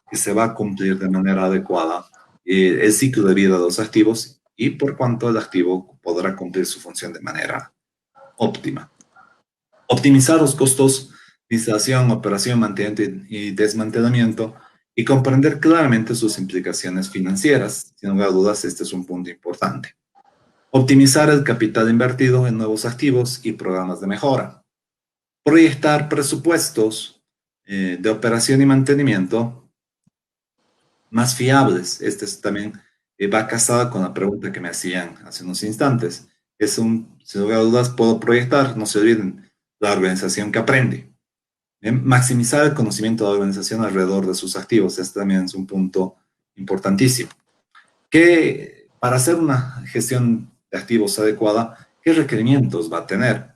que se va a cumplir de manera adecuada el ciclo de vida de los activos, y por cuanto el activo podrá cumplir su función de manera óptima. Optimizar los costos de instalación, operación, mantenimiento y desmantelamiento, y comprender claramente sus implicaciones financieras. Sin lugar a dudas, este es un punto importante. Optimizar el capital invertido en nuevos activos y programas de mejora. Proyectar presupuestos de operación y mantenimiento más fiables. Este también va casado con la pregunta que me hacían hace unos instantes. Sin lugar a dudas, puedo proyectar, no se olviden, la organización que aprende. Bien, maximizar el conocimiento de la organización alrededor de sus activos. Este también es un punto importantísimo. Que para hacer una gestión de activos adecuada, ¿qué requerimientos va a tener?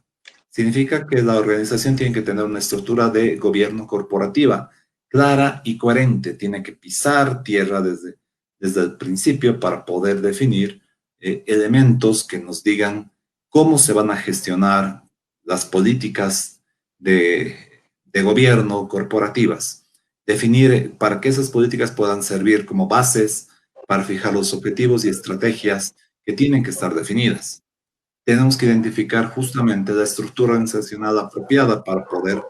Significa que la organización tiene que tener una estructura de gobierno corporativa clara y coherente. Tiene que pisar tierra desde el principio para poder definir elementos que nos digan cómo se van a gestionar las políticas de gobierno corporativas. Definir para que esas políticas puedan servir como bases para fijar los objetivos y estrategias que tienen que estar definidas. Tenemos que identificar justamente la estructura organizacional apropiada para poder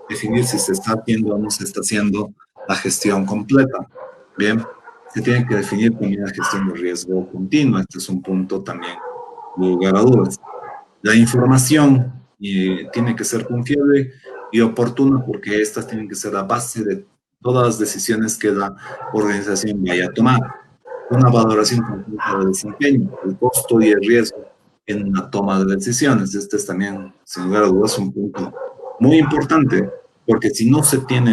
definir si se está haciendo o no se está haciendo la gestión completa. Bien, se tiene que definir también la gestión de riesgo continua. Este es un punto también, sin lugar a dudas. La información tiene que ser confiable y oportuna, porque estas tienen que ser la base de todas las decisiones que la organización vaya a tomar. Una valoración completa del desempeño, el costo y el riesgo en la toma de decisiones. Este es también, sin lugar a dudas, un punto muy importante, porque si no se tiene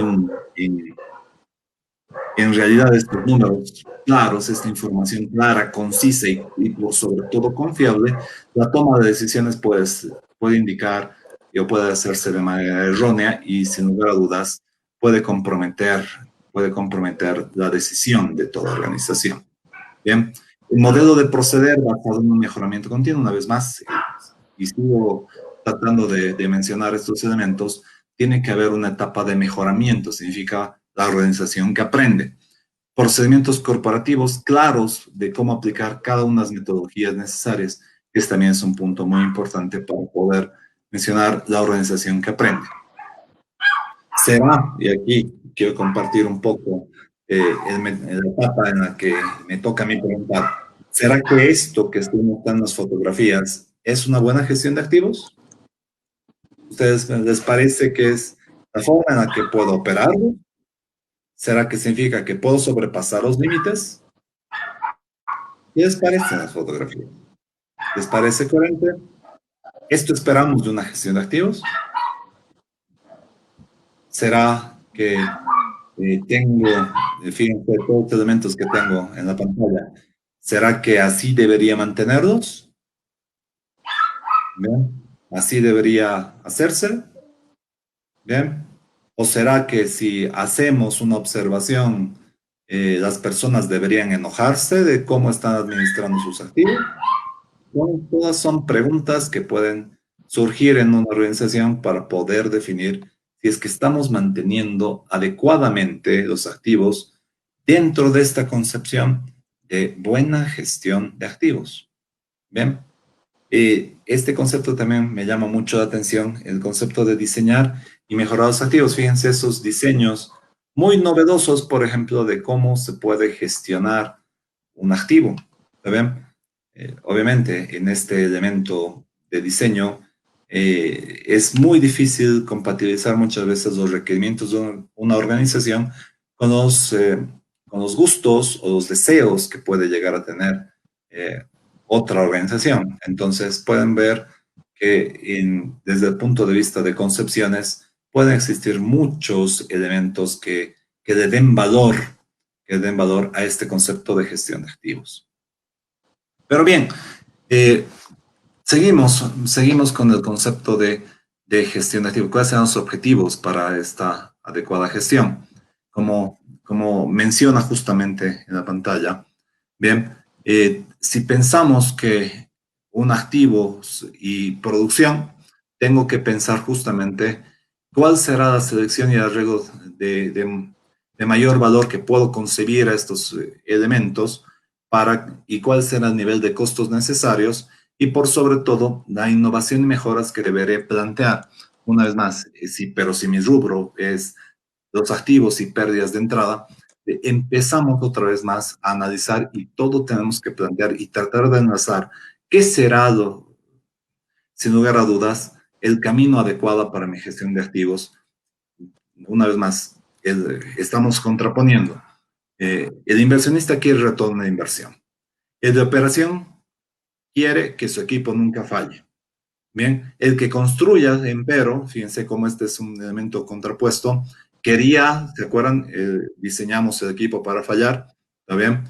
en realidad estos números claros, esta información clara, concisa y sobre todo confiable, la toma de decisiones puede indicar o puede hacerse de manera errónea y, sin lugar a dudas, puede comprometer la decisión de toda organización. Bien, el modelo de proceder basado en un mejoramiento continuo, una vez más, y sigo tratando de mencionar estos elementos, tiene que haber una etapa de mejoramiento. Significa la organización que aprende. Procedimientos corporativos claros de cómo aplicar cada una de las metodologías necesarias. Este también es un punto muy importante para poder mencionar la organización que aprende. Será, y aquí quiero compartir un poco la etapa en la que me toca a mí preguntar, ¿será que esto que estoy mostrando en las fotografías es una buena gestión de activos? ¿Ustedes les parece que es la forma en la que puedo operarlo? ¿Será que significa que puedo sobrepasar los límites? ¿Qué les parece en las fotografías? ¿Les parece coherente? ¿Esto esperamos de una gestión de activos? ¿Será que tengo, fíjense, todos los elementos que tengo en la pantalla, ¿será que así debería mantenerlos? ¿Bien? ¿Así debería hacerse? ¿Bien? ¿O será que si hacemos una observación, las personas deberían enojarse de cómo están administrando sus activos? Bueno, todas son preguntas que pueden surgir en una organización para poder definir si es que estamos manteniendo adecuadamente los activos dentro de esta concepción de buena gestión de activos. ¿Bien? Este concepto también me llama mucho la atención, el concepto de diseñar y mejorar los activos. Fíjense esos diseños muy novedosos, por ejemplo, de cómo se puede gestionar un activo. ¿Ven? Obviamente, en este elemento de diseño, es muy difícil compatibilizar muchas veces los requerimientos de una organización con los con los gustos o los deseos que puede llegar a tener otra organización. Entonces pueden ver que desde el punto de vista de concepciones pueden existir muchos elementos que le den valor, a este concepto de gestión de activos. Pero bien, seguimos con el concepto de gestión de activos. ¿Cuáles serán los objetivos para esta adecuada gestión? Como menciona justamente en la pantalla, bien, si pensamos que un activo y producción, tengo que pensar justamente cuál será la selección y arreglo de mayor valor que puedo concebir a estos elementos y cuál será el nivel de costos necesarios y por sobre todo la innovación y mejoras que deberé plantear. Una vez más, pero si mi rubro es los activos y pérdidas de entrada, empezamos otra vez más a analizar y todo tenemos que plantear y tratar de enlazar qué será, sin lugar a dudas, el camino adecuado para mi gestión de activos. Una vez más, estamos contraponiendo. El inversionista quiere retorno de inversión. El de operación quiere que su equipo nunca falle. Bien, el que construya, empero, fíjense cómo este es un elemento contrapuesto, quería, ¿se acuerdan? Diseñamos el equipo para fallar, ¿está bien?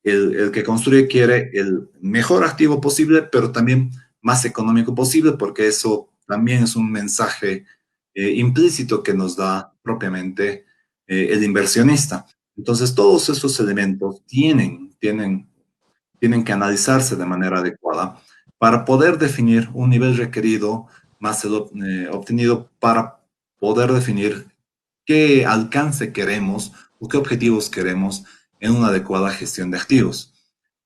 El que construye quiere el mejor activo posible, pero también más económico posible, porque eso también es un mensaje implícito que nos da propiamente el inversionista. Entonces, todos esos elementos tienen que analizarse de manera adecuada para poder definir un nivel requerido más obtenido para poder definir qué alcance queremos o qué objetivos queremos en una adecuada gestión de activos,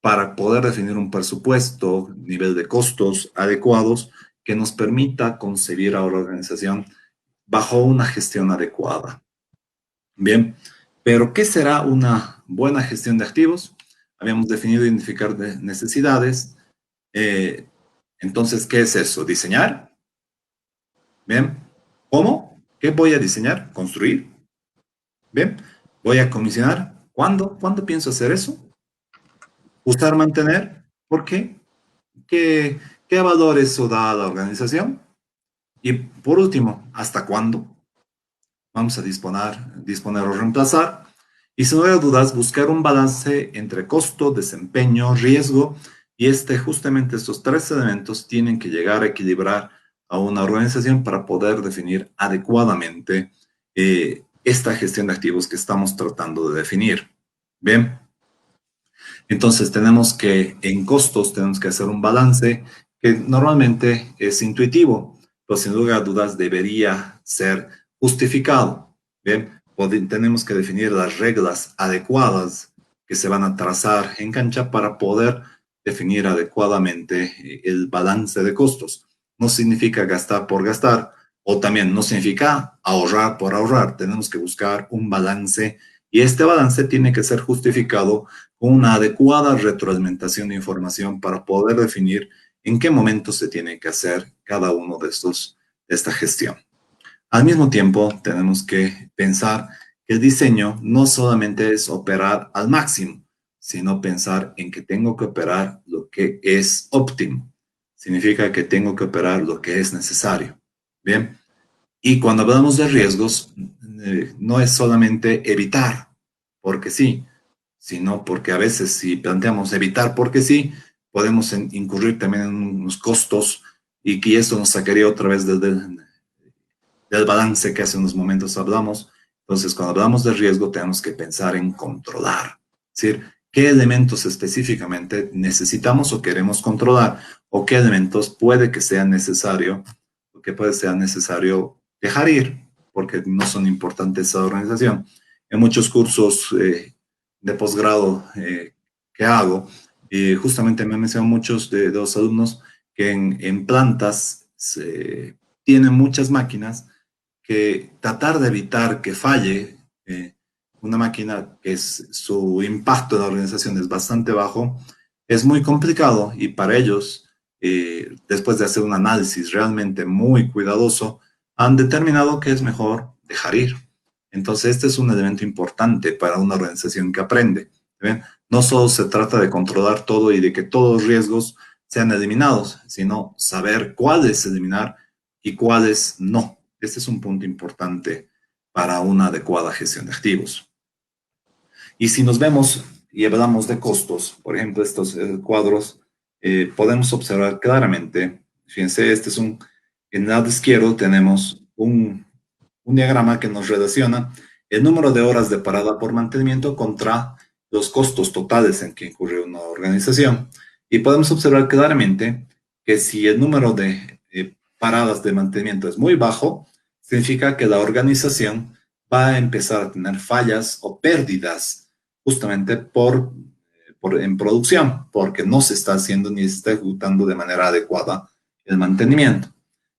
para poder definir un presupuesto, nivel de costos adecuados que nos permita concebir a la organización bajo una gestión adecuada. Bien, pero ¿qué será una buena gestión de activos? Habíamos definido identificar necesidades. Entonces, ¿qué es eso? ¿Diseñar? Bien. ¿Cómo? ¿Qué voy a diseñar? ¿Construir? Bien. ¿Voy a comisionar? ¿Cuándo? ¿Cuándo pienso hacer eso? ¿Usar, mantener? ¿Por qué? ¿Qué valor eso da a la organización? Y por último, ¿hasta cuándo? Vamos a disponer o reemplazar. Y sin lugar a dudas, buscar un balance entre costo, desempeño, riesgo. Y justamente estos tres elementos tienen que llegar a equilibrar a una organización para poder definir adecuadamente esta gestión de activos que estamos tratando de definir. Bien. Entonces tenemos que, en costos, tenemos que hacer un balance que normalmente es intuitivo, pero sin lugar a dudas debería ser justificado. Bien, tenemos que definir las reglas adecuadas que se van a trazar en cancha para poder definir adecuadamente el balance de costos. No significa gastar por gastar, o también no significa ahorrar por ahorrar. Tenemos que buscar un balance y este balance tiene que ser justificado con una adecuada retroalimentación de información para poder definir en qué momento se tiene que hacer cada uno de esta gestión. Al mismo tiempo, tenemos que pensar que el diseño no solamente es operar al máximo, sino pensar en que tengo que operar lo que es óptimo. Significa que tengo que operar lo que es necesario. Bien. Y cuando hablamos de riesgos, no es solamente evitar, porque sí, sino porque a veces si planteamos evitar porque sí, podemos incurrir también en unos costos y que esto nos sacaría otra vez del balance que hace unos momentos hablamos. Entonces, cuando hablamos de riesgo, tenemos que pensar en controlar. Es decir, qué elementos específicamente necesitamos o queremos controlar, o qué elementos puede que sea necesario, o que puede ser necesario dejar ir, porque no son importantes a la organización. En muchos cursos de posgrado que hago, justamente me han mencionado muchos de los alumnos que en plantas tienen muchas máquinas que tratar de evitar que falle una máquina que su impacto en la organización es bastante bajo, es muy complicado y para ellos, después de hacer un análisis realmente muy cuidadoso, han determinado que es mejor dejar ir. Entonces, este es un elemento importante para una organización que aprende. ¿Ven? No solo se trata de controlar todo y de que todos los riesgos sean eliminados, sino saber cuáles eliminar y cuáles no. Este es un punto importante para una adecuada gestión de activos. Y si nos vemos y hablamos de costos, por ejemplo, estos cuadros, podemos observar claramente, fíjense, en el lado izquierdo tenemos un diagrama que nos relaciona el número de horas de parada por mantenimiento contra los costos totales en que incurre una organización. Y podemos observar claramente que si el número de paradas de mantenimiento es muy bajo, significa que la organización va a empezar a tener fallas o pérdidas justamente en producción, porque no se está haciendo ni se está ejecutando de manera adecuada el mantenimiento.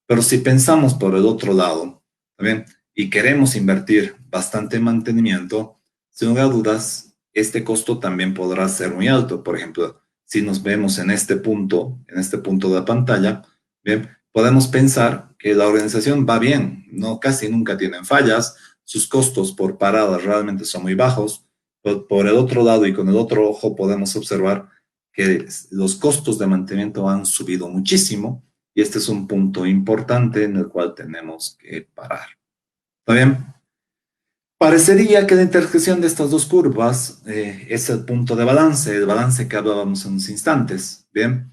Pero si pensamos por el otro lado, ¿también? Y queremos invertir bastante en mantenimiento, sin lugar a dudas, este costo también podrá ser muy alto. Por ejemplo, si nos vemos en este punto de la pantalla, ¿bien? Podemos pensar que la organización va bien, no, casi nunca tienen fallas, sus costos por parada realmente son muy bajos. Por el otro lado y con el otro ojo podemos observar que los costos de mantenimiento han subido muchísimo y este es un punto importante en el cual tenemos que parar. ¿Está bien? Parecería que la intersección de estas dos curvas es el punto de balance, el balance que hablábamos en unos instantes. Bien,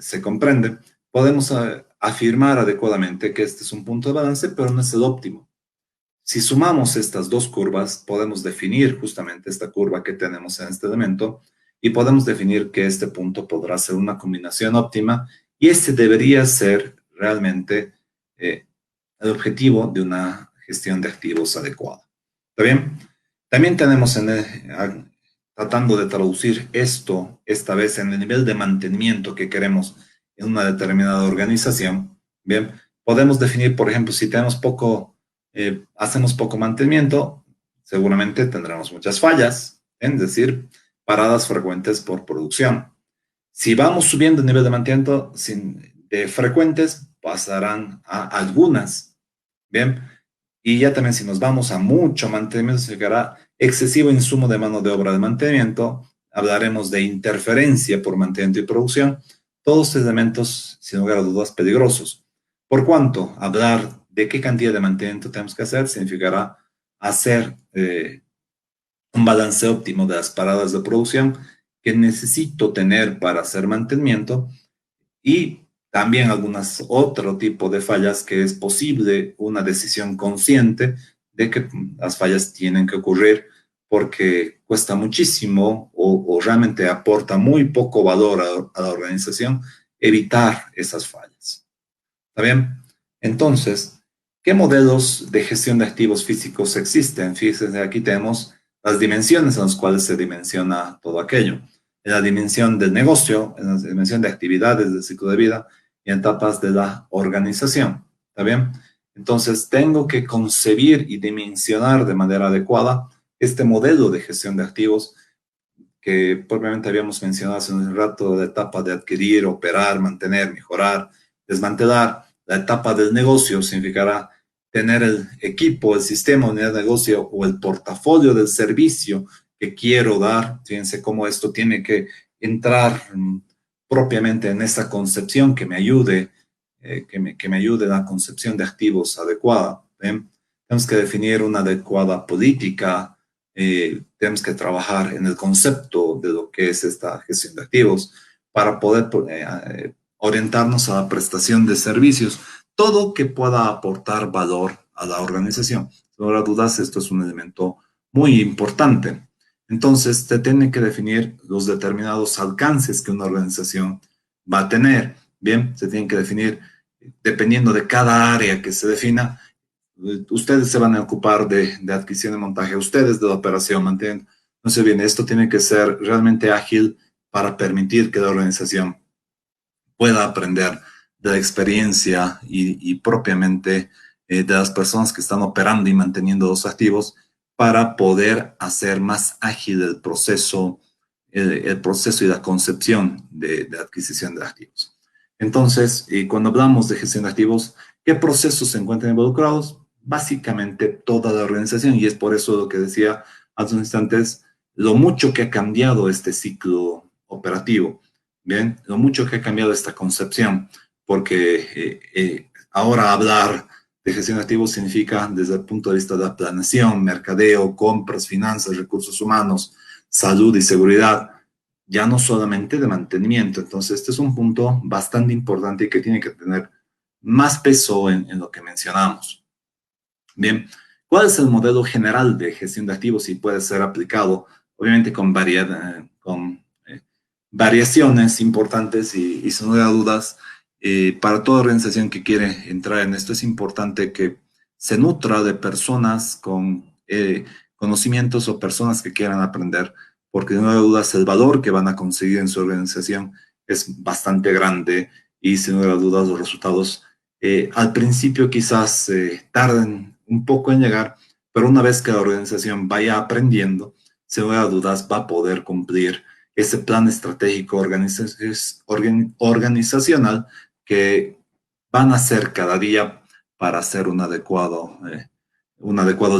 se comprende. Podemos afirmar adecuadamente que este es un punto de balance, pero no es el óptimo. Si sumamos estas dos curvas, podemos definir justamente esta curva que tenemos en este elemento y podemos definir que este punto podrá ser una combinación óptima y este debería ser realmente el objetivo de una gestión de activos adecuada. ¿Está bien? También tenemos tratando de traducir esto, esta vez en el nivel de mantenimiento que queremos en una determinada organización. Bien, podemos definir, por ejemplo, si tenemos hacemos poco mantenimiento, seguramente tendremos muchas fallas, es decir, paradas frecuentes por producción. Si vamos subiendo el nivel de mantenimiento de frecuentes, pasarán a algunas. Bien, y ya también si nos vamos a mucho mantenimiento, significará excesivo insumo de mano de obra de mantenimiento, hablaremos de interferencia por mantenimiento y producción, todos elementos, sin lugar a dudas, peligrosos. Por cuanto hablar de qué cantidad de mantenimiento tenemos que hacer significará hacer un balance óptimo de las paradas de producción que necesito tener para hacer mantenimiento y también otro tipo de fallas que es posible una decisión consciente de que las fallas tienen que ocurrir porque cuesta muchísimo o realmente aporta muy poco valor a la organización evitar esas fallas. ¿Está bien? Entonces, ¿qué modelos de gestión de activos físicos existen? Fíjense, aquí tenemos las dimensiones en las cuales se dimensiona todo aquello. En la dimensión del negocio, en la dimensión de actividades del ciclo de vida y en etapas de la organización. ¿Está bien? Entonces, tengo que concebir y dimensionar de manera adecuada este modelo de gestión de activos que propiamente habíamos mencionado hace un rato, la etapa de adquirir, operar, mantener, mejorar, desmantelar. La etapa del negocio significará tener el equipo, el sistema, unidad de negocio o el portafolio del servicio que quiero dar. Fíjense cómo esto tiene que entrar propiamente en esa concepción que me ayude, que me ayude en la concepción de activos adecuada. Tenemos que definir una adecuada política, tenemos que trabajar en el concepto de lo que es esta gestión de activos para poder orientarnos a la prestación de servicios, todo que pueda aportar valor a la organización. Sin lugar a dudas, esto es un elemento muy importante. Entonces, se tienen que definir los determinados alcances que una organización va a tener. Bien, se tienen que definir, dependiendo de cada área que se defina, ustedes se van a ocupar de adquisición y montaje, ustedes de la operación, mantienen. Entonces, bien, esto tiene que ser realmente ágil para permitir que la organización pueda aprender de la experiencia y propiamente de las personas que están operando y manteniendo los activos para poder hacer más ágil el proceso y la concepción de adquisición de activos. Entonces, cuando hablamos de gestión de activos, ¿qué procesos se encuentran involucrados? básicamente toda la organización, y es por eso lo que decía hace unos instantes, lo mucho que ha cambiado este ciclo operativo, ¿bien? Lo mucho que ha cambiado esta concepción, porque ahora hablar de gestión de activos significa desde el punto de vista de la planeación, mercadeo, compras, finanzas, recursos humanos, salud y seguridad, ya no solamente de mantenimiento. Entonces, este es un punto bastante importante y que tiene que tener más peso en lo que mencionamos. Bien, ¿cuál es el modelo general de gestión de activos y puede ser aplicado? Obviamente con variaciones importantes y sin lugar a dudas, para toda organización que quiere entrar en esto es importante que se nutra de personas con conocimientos o personas que quieran aprender, porque sin lugar a dudas el valor que van a conseguir en su organización es bastante grande y sin lugar a dudas los resultados al principio quizás tarden un poco en llegar, pero una vez que la organización vaya aprendiendo, sin lugar a dudas va a poder cumplir ese plan estratégico organizacional que van a hacer cada día para hacer un adecuado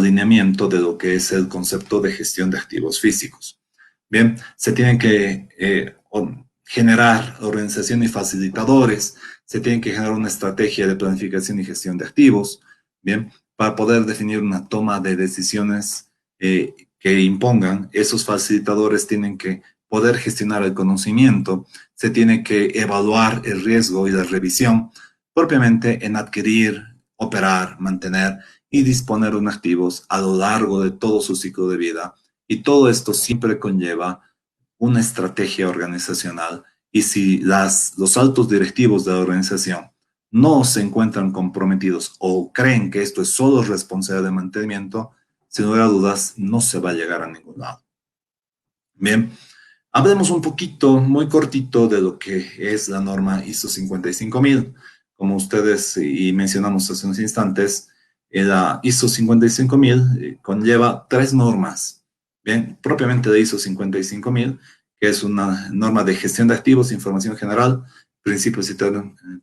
lineamiento de lo que es el concepto de gestión de activos físicos. Bien, se tienen que generar organización y facilitadores, se tiene que generar una estrategia de planificación y gestión de activos, bien, para poder definir una toma de decisiones que impongan. Esos facilitadores tienen que poder gestionar el conocimiento, se tiene que evaluar el riesgo y la revisión propiamente en adquirir, operar, mantener y disponer de activos a lo largo de todo su ciclo de vida. Y todo esto siempre conlleva una estrategia organizacional. Y si los altos directivos de la organización no se encuentran comprometidos o creen que esto es solo responsabilidad de mantenimiento, sin lugar a dudas, no se va a llegar a ningún lado. Bien, hablemos un poquito, muy cortito, de lo que es la norma ISO 55000. Como ustedes y mencionamos hace unos instantes, la ISO 55000 conlleva 3 normas. Bien, propiamente de ISO 55000, que es una norma de gestión de activos, información general, principios y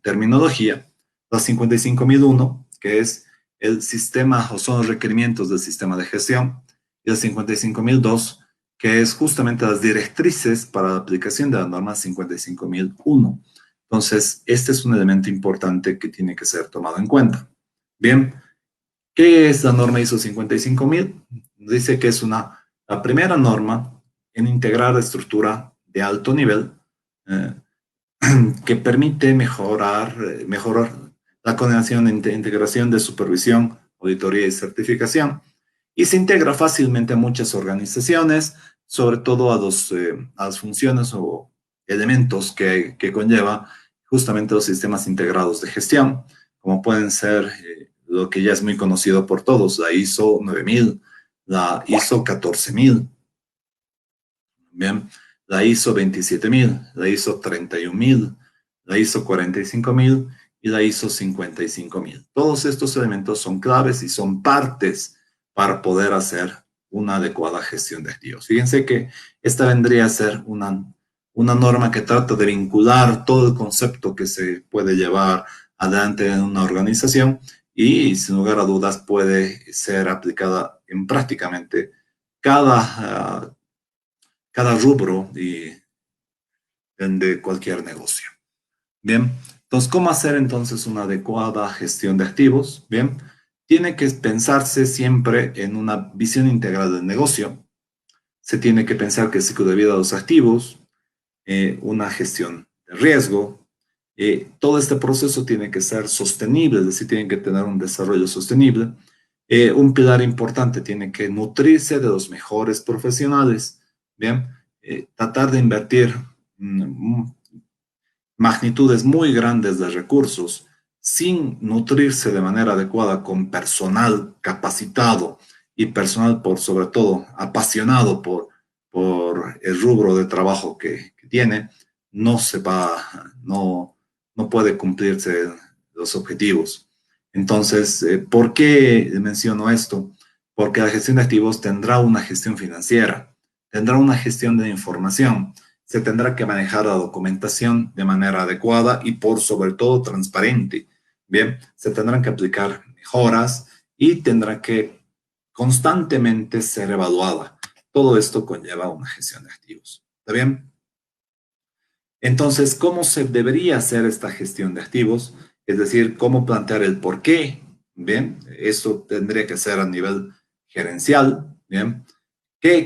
terminología. La 55001, que es el sistema o son los requerimientos del sistema de gestión. Y la 55002, que es justamente las directrices para la aplicación de la norma 55001. Entonces, este es un elemento importante que tiene que ser tomado en cuenta. Bien, ¿qué es la norma ISO 55000? Dice que es la primera norma en integrar la estructura de alto nivel que permite mejorar la coordinación e integración de supervisión, auditoría y certificación, y se integra fácilmente a muchas organizaciones, sobre todo a las funciones o elementos que conlleva justamente los sistemas integrados de gestión, como pueden ser lo que ya es muy conocido por todos, la ISO 9000, la ISO 14000, bien, la ISO 27000, la ISO 31000, la ISO 45000 y la ISO 55000. Todos estos elementos son claves y son partes para poder hacer una adecuada gestión de activos. Fíjense que esta vendría a ser una norma que trata de vincular todo el concepto que se puede llevar adelante en una organización y, sin lugar a dudas, puede ser aplicada en prácticamente cada rubro de cualquier negocio. Bien, entonces, ¿cómo hacer entonces una adecuada gestión de activos? Bien, tiene que pensarse siempre en una visión integral del negocio. Se tiene que pensar que el ciclo de vida de los activos, una gestión de riesgo, todo este proceso tiene que ser sostenible, es decir, tiene que tener un desarrollo sostenible. Un pilar importante tiene que nutrirse de los mejores profesionales. Bien, tratar de invertir magnitudes muy grandes de recursos sin nutrirse de manera adecuada con personal capacitado y personal, por sobre todo, apasionado por el rubro de trabajo que tiene, no puede cumplirse los objetivos. Entonces, ¿por qué menciono esto? Porque la gestión de activos tendrá una gestión financiera, tendrá una gestión de información, se tendrá que manejar la documentación de manera adecuada y por sobre todo transparente. Bien, se tendrán que aplicar mejoras y tendrá que constantemente ser evaluada. Todo esto conlleva una gestión de activos. ¿Está bien? Entonces, ¿cómo se debería hacer esta gestión de activos? Es decir, ¿cómo plantear el por qué? Bien, eso tendría que ser a nivel gerencial. Bien,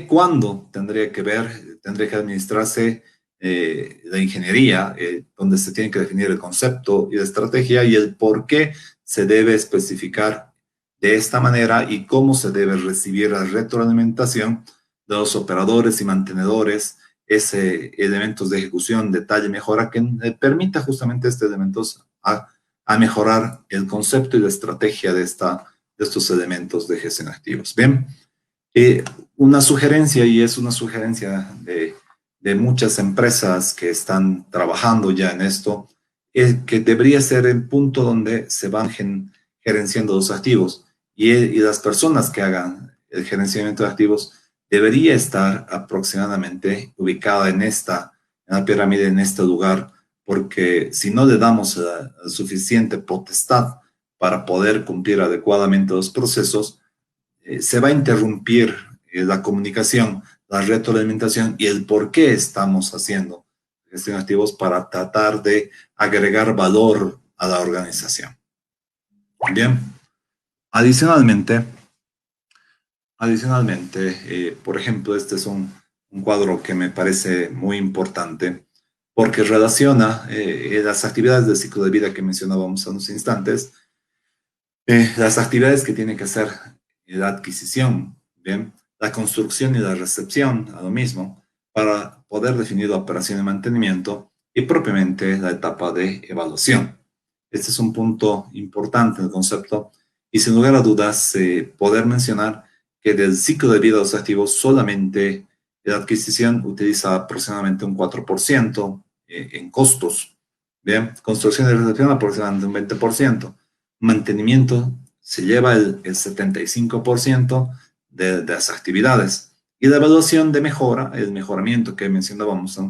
¿cuándo tendría que administrarse la ingeniería, donde se tiene que definir el concepto y la estrategia y el por qué se debe especificar de esta manera y cómo se debe recibir la retroalimentación de los operadores y mantenedores, elementos de ejecución, detalle y mejora que permita justamente estos elementos a mejorar el concepto y la estrategia de estos elementos de gestión de activos. Bien, una sugerencia, y es una sugerencia de muchas empresas que están trabajando ya en esto, es que debería ser el punto donde se van gerenciando los activos y las personas que hagan el gerenciamiento de activos debería estar aproximadamente ubicada en la pirámide, en este lugar, porque si no le damos la suficiente potestad para poder cumplir adecuadamente los procesos, se va a interrumpir la comunicación, la retroalimentación y el por qué estamos haciendo gestión de activos para tratar de agregar valor a la organización. Bien, adicionalmente, por ejemplo, este es un cuadro que me parece muy importante porque relaciona las actividades del ciclo de vida que mencionábamos hace unos instantes, las actividades que tienen que hacer la adquisición, ¿bien? La construcción y la recepción, a lo mismo, para poder definir la operación de mantenimiento y propiamente la etapa de evaluación. Este es un punto importante en el concepto y sin lugar a dudas poder mencionar que del ciclo de vida de los activos solamente la adquisición utiliza aproximadamente un 4% en costos, ¿bien? Construcción y recepción aproximadamente un 20%. Mantenimiento se lleva el 75% de las actividades. Y la evaluación de mejora, el mejoramiento que mencionábamos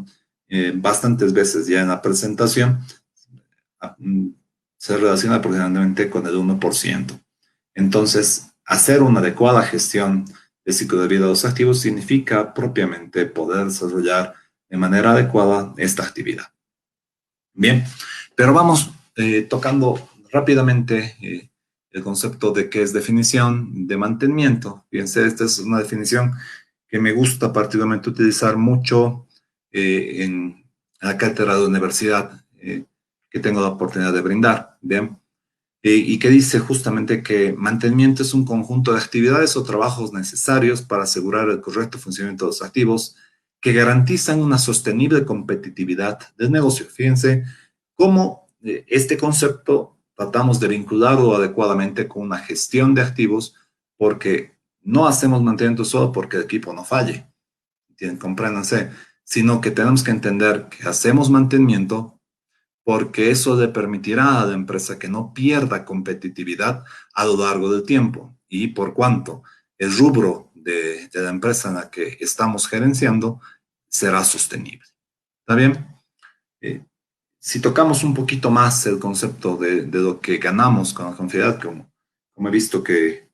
bastantes veces ya en la presentación, se relaciona aproximadamente con el 1%. Entonces, hacer una adecuada gestión del ciclo de vida de los activos significa propiamente poder desarrollar de manera adecuada esta actividad. Bien, pero vamos tocando rápidamente el concepto de qué es definición de mantenimiento. Fíjense, esta es una definición que me gusta particularmente utilizar mucho en la cátedra de universidad que tengo la oportunidad de brindar. Bien, y que dice justamente que mantenimiento es un conjunto de actividades o trabajos necesarios para asegurar el correcto funcionamiento de los activos que garantizan una sostenible competitividad del negocio. Fíjense cómo este concepto tratamos de vincularlo adecuadamente con una gestión de activos, porque no hacemos mantenimiento solo porque el equipo no falle, compréndanse, sino que tenemos que entender que hacemos mantenimiento porque eso le permitirá a la empresa que no pierda competitividad a lo largo del tiempo. Y por cuanto el rubro de la empresa en la que estamos gerenciando será sostenible. ¿Está bien? Si tocamos un poquito más el concepto de lo que ganamos con la confiabilidad, como he visto que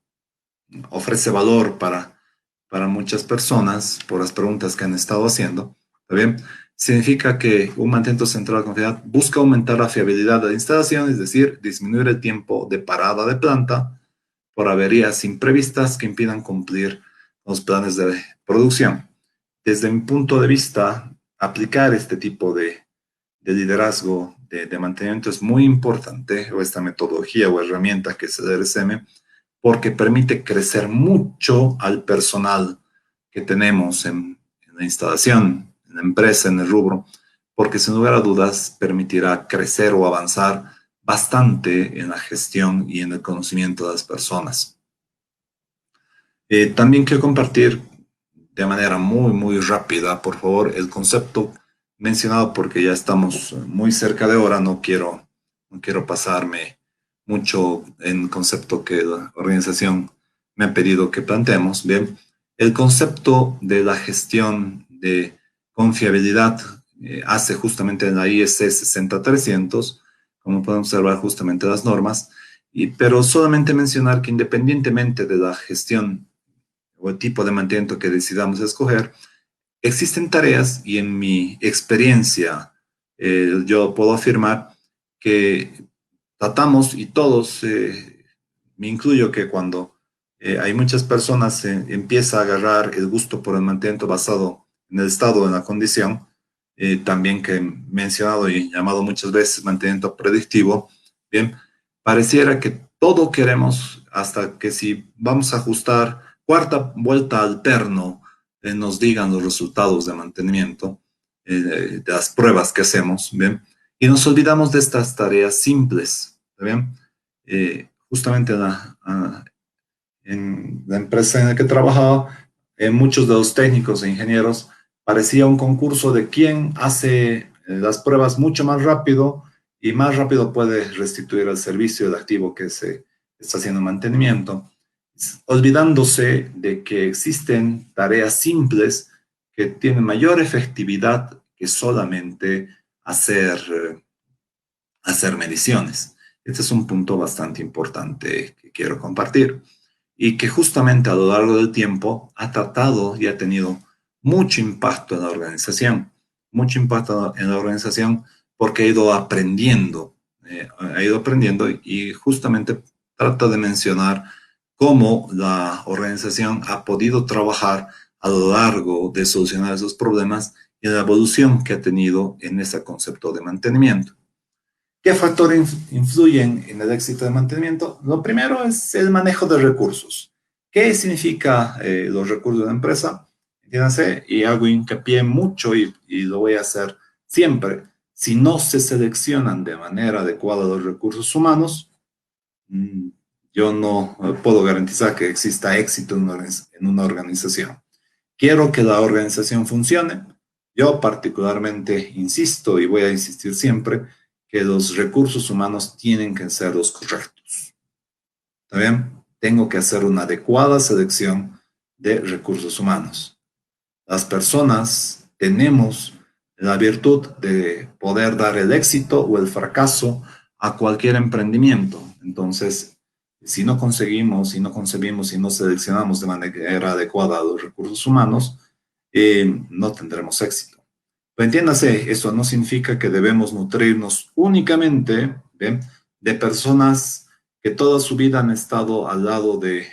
ofrece valor para muchas personas por las preguntas que han estado haciendo, ¿está bien? Significa que un mantenimiento central de confiabilidad busca aumentar la fiabilidad de la instalación, es decir, disminuir el tiempo de parada de planta por averías imprevistas que impidan cumplir los planes de producción. Desde mi punto de vista, aplicar este tipo de liderazgo de mantenimiento es muy importante, o esta metodología o herramienta que es el RSM, porque permite crecer mucho al personal que tenemos en la instalación, en la empresa, en el rubro, porque sin lugar a dudas permitirá crecer o avanzar bastante en la gestión y en el conocimiento de las personas. También quiero compartir de manera muy rápida, por favor, el concepto mencionado, porque ya estamos muy cerca de hora, no quiero pasarme mucho en el concepto que la organización me ha pedido que planteemos. Bien, el concepto de la gestión de confiabilidad hace justamente en la IEC 60300, como pueden observar justamente las normas, Pero solamente mencionar que independientemente de la gestión o el tipo de mantenimiento que decidamos escoger, existen tareas y en mi experiencia yo puedo afirmar que tratamos y todos, me incluyo que cuando hay muchas personas empieza a agarrar el gusto por el mantenimiento basado en el estado, en la condición, también que he mencionado y llamado muchas veces mantenimiento predictivo, bien, pareciera que todo queremos hasta que si vamos a ajustar cuarta vuelta alterno, nos digan los resultados de mantenimiento, de las pruebas que hacemos, ¿bien? Y nos olvidamos de estas tareas simples, ¿bien? Justamente en la empresa en la que trabajaba, muchos de los técnicos e ingenieros parecía un concurso de quién hace las pruebas mucho más rápido y más rápido puede restituir el servicio del activo que se está haciendo mantenimiento, olvidándose de que existen tareas simples que tienen mayor efectividad que solamente hacer mediciones. Este es un punto bastante importante que quiero compartir y que justamente a lo largo del tiempo ha tratado y ha tenido mucho impacto en la organización, porque ha ido aprendiendo y justamente trata de mencionar cómo la organización ha podido trabajar a lo largo de solucionar esos problemas y la evolución que ha tenido en ese concepto de mantenimiento. ¿Qué factores influyen en el éxito del mantenimiento? Lo primero es el manejo de recursos. ¿Qué significa los recursos de la empresa? Entiéndase, y hago hincapié mucho y lo voy a hacer siempre. Si no se seleccionan de manera adecuada los recursos humanos, yo no puedo garantizar que exista éxito en una organización. Quiero que la organización funcione. Yo particularmente insisto y voy a insistir siempre que los recursos humanos tienen que ser los correctos. ¿Está bien? Tengo que hacer una adecuada selección de recursos humanos. Las personas tenemos la virtud de poder dar el éxito o el fracaso a cualquier emprendimiento. Entonces, si no conseguimos, si no concebimos, si no seleccionamos de manera adecuada los recursos humanos, no tendremos éxito. Pero entiéndase, eso no significa que debemos nutrirnos únicamente de personas que toda su vida han estado al lado de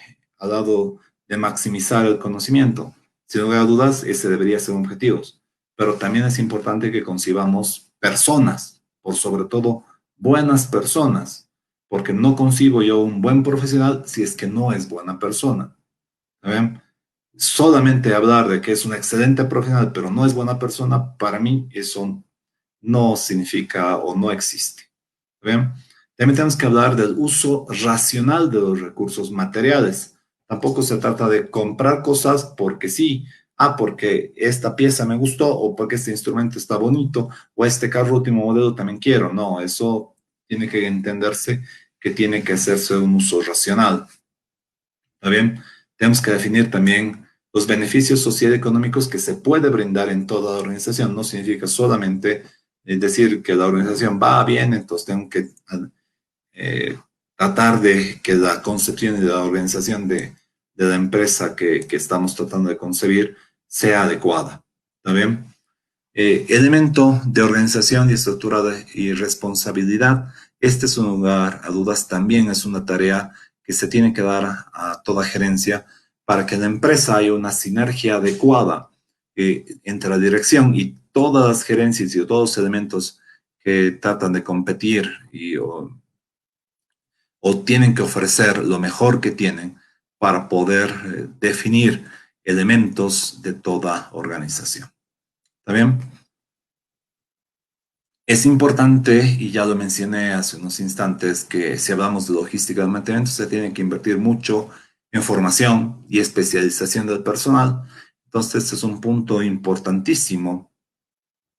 maximizar el conocimiento. Sin lugar a dudas, ese debería ser un objetivo. Pero también es importante que concibamos personas, por sobre todo buenas personas, porque no concibo yo un buen profesional si es que no es buena persona. ¿Ven? Solamente hablar de que es un excelente profesional, pero no es buena persona, para mí eso no significa o no existe. ¿Ven? También tenemos que hablar del uso racional de los recursos materiales. Tampoco se trata de comprar cosas porque sí, porque esta pieza me gustó o porque este instrumento está bonito o este carro último modelo también quiero. No, eso tiene que entenderse que tiene que hacerse un uso racional. ¿Está bien? Tenemos que definir también los beneficios socioeconómicos que se puede brindar en toda la organización. No significa solamente decir que la organización va bien, entonces tengo que tratar de que la concepción de la organización de la empresa que estamos tratando de concebir sea adecuada. ¿Está bien? Elemento de organización y estructura y responsabilidad. Este es un lugar a dudas, también es una tarea que se tiene que dar a toda gerencia para que en la empresa haya una sinergia adecuada entre la dirección y todas las gerencias y todos los elementos que tratan de competir o tienen que ofrecer lo mejor que tienen para poder definir elementos de toda organización. ¿Está bien? Es importante, y ya lo mencioné hace unos instantes, que si hablamos de logística del mantenimiento, se tiene que invertir mucho en formación y especialización del personal. Entonces, este es un punto importantísimo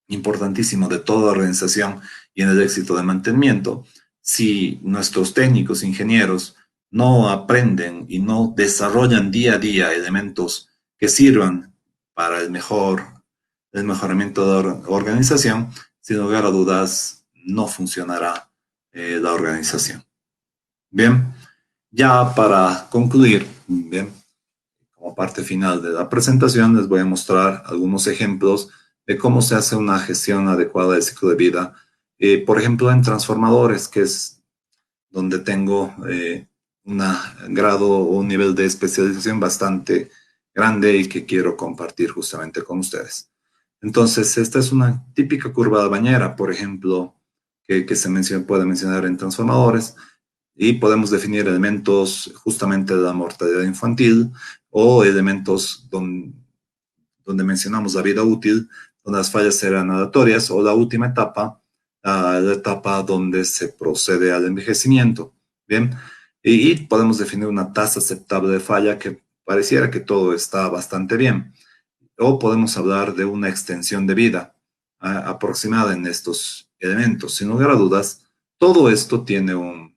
de toda organización y en el éxito de mantenimiento. Si nuestros técnicos, ingenieros, no aprenden y no desarrollan día a día elementos que sirvan para el mejoramiento de la organización, sin lugar a dudas, no funcionará la organización. Bien, ya para concluir, bien, como parte final de la presentación, les voy a mostrar algunos ejemplos de cómo se hace una gestión adecuada del ciclo de vida. Por ejemplo, en transformadores, que es donde tengo un grado o un nivel de especialización bastante grande y que quiero compartir justamente con ustedes. Entonces, esta es una típica curva de bañera, por ejemplo, que puede mencionar en transformadores, y podemos definir elementos justamente de la mortalidad infantil o elementos donde mencionamos la vida útil, donde las fallas serán aleatorias, o la última etapa, la etapa donde se procede al envejecimiento. Bien, y podemos definir una tasa aceptable de falla que pareciera que todo está bastante bien. O podemos hablar de una extensión de vida aproximada en estos elementos. Sin lugar a dudas, todo esto tiene una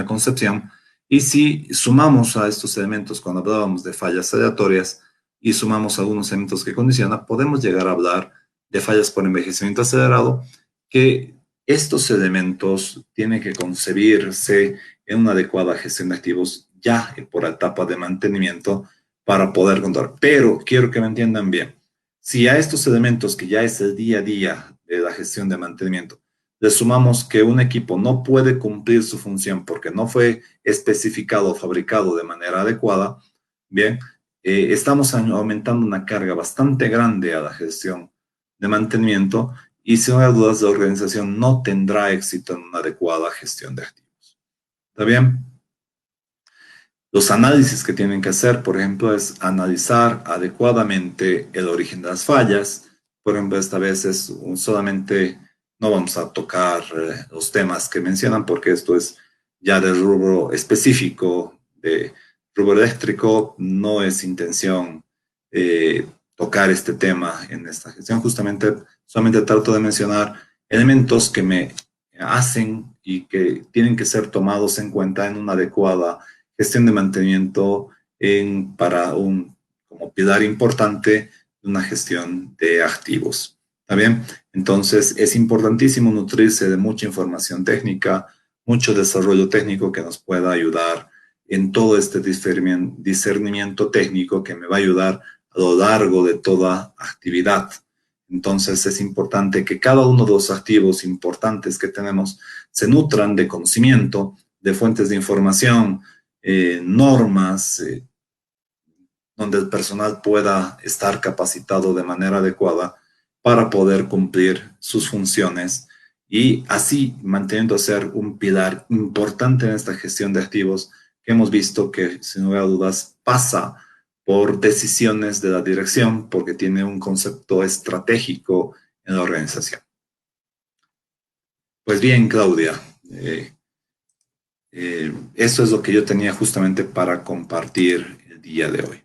concepción. Y si sumamos a estos elementos, cuando hablábamos de fallas aleatorias, y sumamos algunos elementos que condicionan, podemos llegar a hablar de fallas por envejecimiento acelerado, que estos elementos tienen que concebirse en una adecuada gestión de activos ya por etapa de mantenimiento para poder controlar. Pero quiero que me entiendan bien. Si a estos elementos, que ya es el día a día de la gestión de mantenimiento, le sumamos que un equipo no puede cumplir su función porque no fue especificado o fabricado de manera adecuada, bien, estamos aumentando una carga bastante grande a la gestión de mantenimiento y sin lugar a dudas la organización no tendrá éxito en una adecuada gestión de activos. ¿Está bien? Los análisis que tienen que hacer, por ejemplo, es analizar adecuadamente el origen de las fallas. Por ejemplo, esta vez es solamente, no vamos a tocar los temas que mencionan porque esto es ya de rubro específico, de rubro eléctrico. No es intención tocar este tema en esta gestión. Justamente, solamente trato de mencionar elementos que me hacen y que tienen que ser tomados en cuenta en una adecuada gestión de mantenimiento para como pilar importante de una gestión de activos. ¿Está bien? Entonces, es importantísimo nutrirse de mucha información técnica, mucho desarrollo técnico que nos pueda ayudar en todo este discernimiento técnico que me va a ayudar a lo largo de toda actividad. Entonces, es importante que cada uno de los activos importantes que tenemos se nutran de conocimiento, de fuentes de información, normas, donde el personal pueda estar capacitado de manera adecuada para poder cumplir sus funciones y así manteniendo a ser un pilar importante en esta gestión de activos que hemos visto que sin lugar a dudas pasa por decisiones de la dirección porque tiene un concepto estratégico en la organización. Pues bien, Claudia, eso es lo que yo tenía justamente para compartir el día de hoy.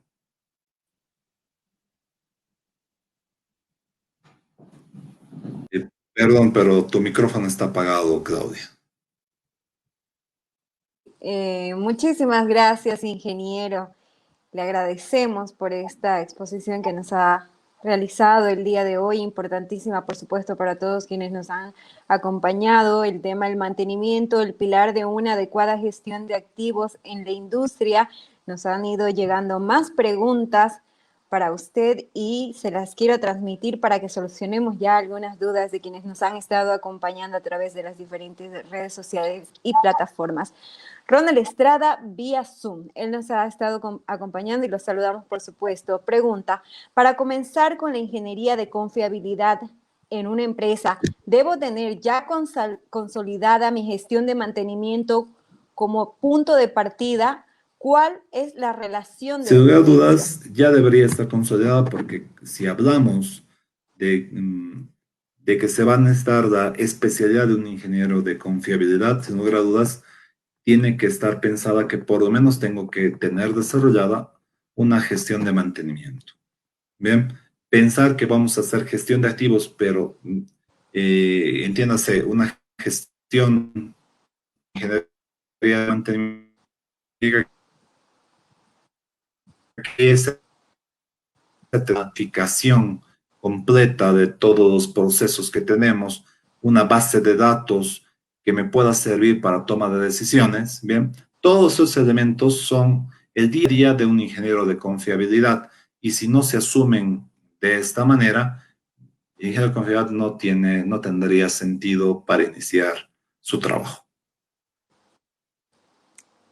Perdón, pero tu micrófono está apagado, Claudia. Muchísimas gracias, ingeniero. Le agradecemos por esta exposición que nos ha realizado el día de hoy, importantísima, por supuesto, para todos quienes nos han acompañado. El tema del mantenimiento, el pilar de una adecuada gestión de activos en la industria. Nos han ido llegando más preguntas para usted y se las quiero transmitir para que solucionemos ya algunas dudas de quienes nos han estado acompañando a través de las diferentes redes sociales y plataformas. Ronald Estrada vía Zoom. Él nos ha estado acompañando y lo saludamos, por supuesto. Pregunta, para comenzar con la ingeniería de confiabilidad en una empresa, ¿debo tener ya consolidada mi gestión de mantenimiento como punto de partida? ¿Cuál es la relación de Sin lugar a beneficio? dudas, ya debería estar consolidada porque si hablamos de que se va a necesitar la especialidad de un ingeniero de confiabilidad, sin lugar a dudas, tiene que estar pensada que por lo menos tengo que tener desarrollada una gestión de mantenimiento. Bien, pensar que vamos a hacer gestión de activos, pero entiéndase, una gestión de mantenimiento que esa planificación completa de todos los procesos que tenemos, una base de datos que me pueda servir para toma de decisiones, ¿bien? Todos esos elementos son el día a día de un ingeniero de confiabilidad y si no se asumen de esta manera, el ingeniero de confiabilidad no tendría sentido para iniciar su trabajo.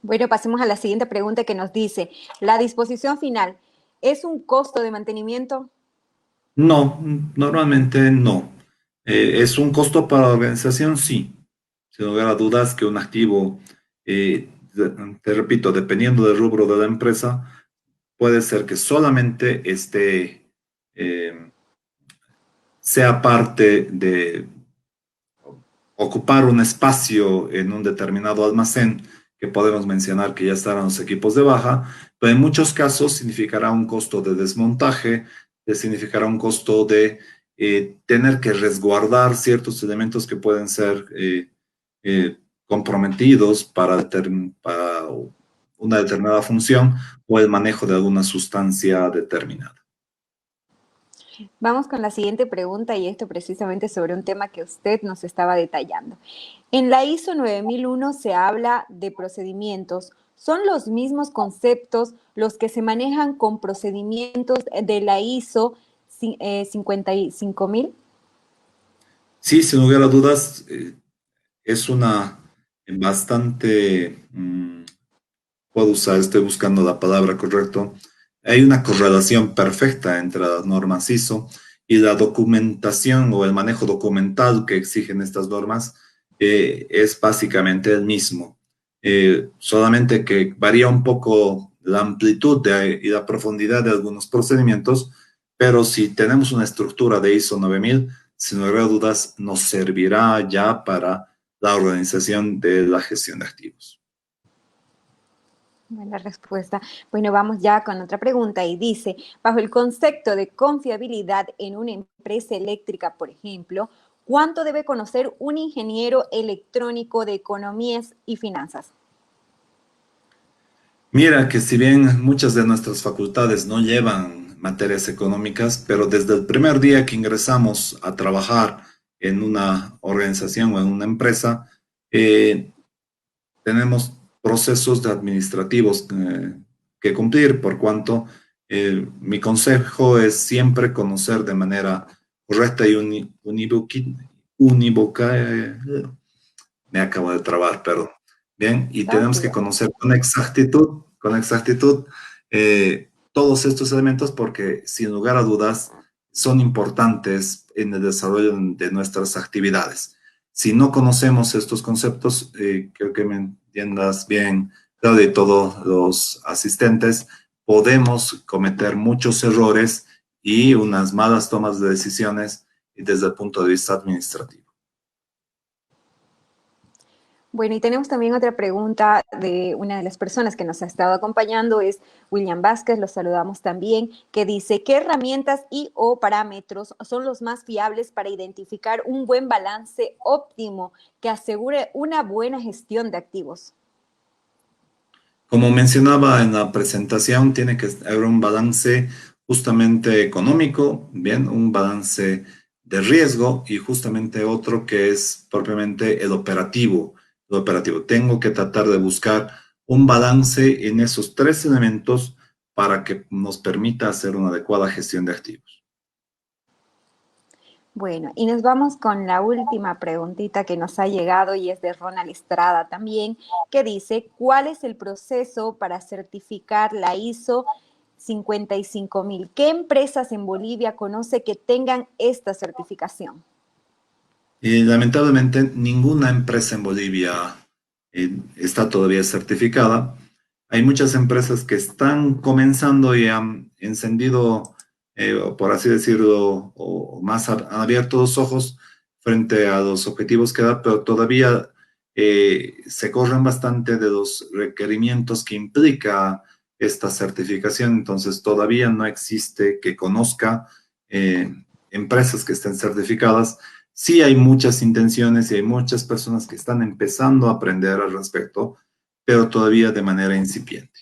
Bueno, pasemos a la siguiente pregunta que nos dice, ¿la disposición final es un costo de mantenimiento? No, normalmente no. ¿Es un costo para la organización? Sí. Sin lugar a dudas que un activo, te repito, dependiendo del rubro de la empresa, puede ser que solamente eh, sea parte de ocupar un espacio en un determinado almacén, que podemos mencionar que ya estarán los equipos de baja, pero en muchos casos significará un costo de desmontaje, significará un costo de tener que resguardar ciertos elementos que pueden ser comprometidos para una determinada función o el manejo de alguna sustancia determinada. Vamos con la siguiente pregunta y esto precisamente sobre un tema que usted nos estaba detallando. En la ISO 9001 se habla de procedimientos. ¿Son los mismos conceptos los que se manejan con procedimientos de la ISO 55000? Sí, sin lugar a dudas, es una bastante, puedo usar, estoy buscando la palabra correcta, hay una correlación perfecta entre las normas ISO y la documentación o el manejo documental que exigen estas normas es básicamente el mismo. Solamente que varía un poco la amplitud y la profundidad de algunos procedimientos, pero si tenemos una estructura de ISO 9000, sin lugar a dudas, nos servirá ya para la organización de la gestión de activos. Buena respuesta. Bueno, vamos ya con otra pregunta y dice, bajo el concepto de confiabilidad en una empresa eléctrica, por ejemplo, ¿cuánto debe conocer un ingeniero electrónico de economías y finanzas? Mira que si bien muchas de nuestras facultades no llevan materias económicas, pero desde el primer día que ingresamos a trabajar en una organización o en una empresa, eh, tenemos procesos administrativos que cumplir, por cuanto mi consejo es siempre conocer de manera correcta y unívoca, me acabo de trabar, perdón. Bien, y tenemos que Tranquilo. conocer con exactitud todos estos elementos porque sin lugar a dudas son importantes en el desarrollo de nuestras actividades. Si no conocemos estos conceptos, creo que me entiendas bien, Claudia, y todos los asistentes, podemos cometer muchos errores y unas malas tomas de decisiones desde el punto de vista administrativo. Bueno, y tenemos también otra pregunta de una de las personas que nos ha estado acompañando, es William Vázquez, lo saludamos también, que dice, ¿qué herramientas y o parámetros son los más fiables para identificar un buen balance óptimo que asegure una buena gestión de activos? Como mencionaba en la presentación, tiene que haber un balance justamente económico, bien, un balance de riesgo y justamente otro que es propiamente el operativo. Lo operativo. Tengo que tratar de buscar un balance en esos tres elementos para que nos permita hacer una adecuada gestión de activos. Bueno, y nos vamos con la última preguntita que nos ha llegado y es de Ronald Estrada también, que dice, ¿cuál es el proceso para certificar la ISO 55000? ¿Qué empresas en Bolivia conoce que tengan esta certificación? Lamentablemente, ninguna empresa en Bolivia está todavía certificada. Hay muchas empresas que están comenzando y han encendido, o por así decirlo, o más han abierto los ojos frente a los objetivos que da, pero todavía se corren bastante de los requerimientos que implica esta certificación. Entonces, todavía no existe que conozca empresas que estén certificadas. Sí hay muchas intenciones y hay muchas personas que están empezando a aprender al respecto, pero todavía de manera incipiente.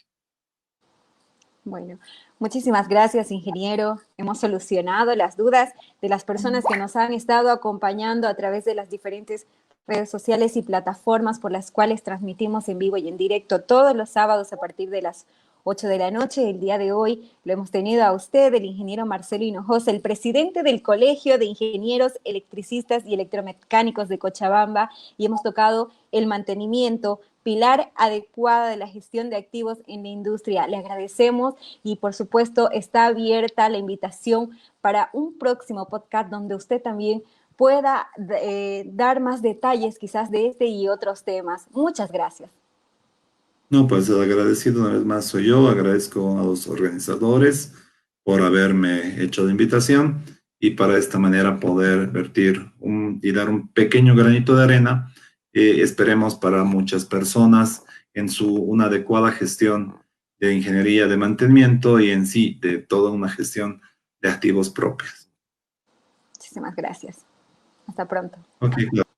Bueno, muchísimas gracias, ingeniero. Hemos solucionado las dudas de las personas que nos han estado acompañando a través de las diferentes redes sociales y plataformas por las cuales transmitimos en vivo y en directo todos los sábados a partir de las 8 de la noche. El día de hoy lo hemos tenido a usted, el ingeniero Marcelo Hinojosa, el presidente del Colegio de Ingenieros Electricistas y Electromecánicos de Cochabamba, y hemos tocado el mantenimiento, pilar adecuada de la gestión de activos en la industria. Le agradecemos y, por supuesto, está abierta la invitación para un próximo podcast donde usted también pueda dar más detalles quizás de este y otros temas. Muchas gracias. No, pues el agradecido una vez más soy yo. Agradezco a los organizadores por haberme hecho la invitación y para de esta manera poder vertir y dar un pequeño granito de arena, esperemos para muchas personas en una adecuada gestión de ingeniería de mantenimiento y en sí de toda una gestión de activos propios. Muchísimas gracias. Hasta pronto. Ok, claro.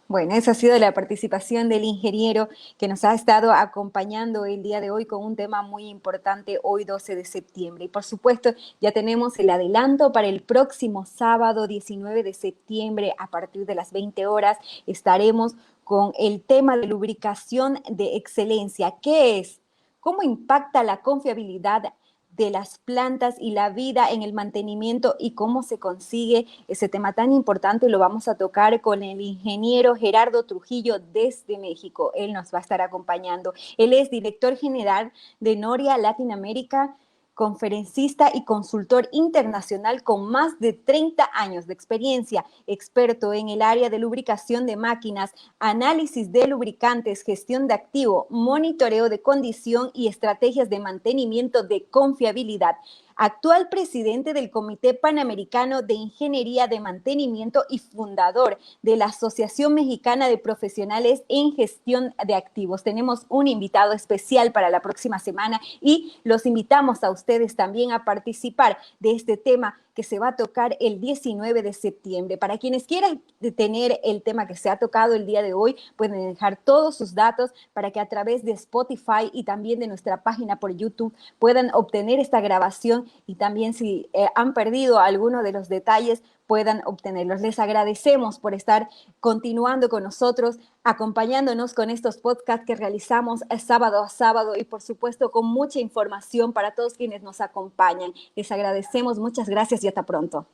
Bueno, esa ha sido la participación del ingeniero que nos ha estado acompañando el día de hoy con un tema muy importante hoy 12 de septiembre. Y por supuesto ya tenemos el adelanto para el próximo sábado 19 de septiembre a partir de las 20 horas. Estaremos con el tema de lubricación de excelencia. ¿Qué es? ¿Cómo impacta la confiabilidad de las plantas y la vida en el mantenimiento y cómo se consigue ese tema tan importante? Lo vamos a tocar con el ingeniero Gerardo Trujillo desde México. Él nos va a estar acompañando. Él es director general de Noria Latinoamérica, conferencista y consultor internacional con más de 30 años de experiencia, experto en el área de lubricación de máquinas, análisis de lubricantes, gestión de activo, monitoreo de condición y estrategias de mantenimiento de confiabilidad. Actual presidente del Comité Panamericano de Ingeniería de Mantenimiento y fundador de la Asociación Mexicana de Profesionales en Gestión de Activos. Tenemos un invitado especial para la próxima semana y los invitamos a ustedes también a participar de este tema que se va a tocar el 19 de septiembre. Para quienes quieran tener el tema que se ha tocado el día de hoy, pueden dejar todos sus datos para que a través de Spotify y también de nuestra página por YouTube puedan obtener esta grabación y también si han perdido alguno de los detalles puedan obtenerlos. Les agradecemos por estar continuando con nosotros, acompañándonos con estos podcasts que realizamos sábado a sábado y por supuesto con mucha información para todos quienes nos acompañan. Les agradecemos, muchas gracias y hasta pronto.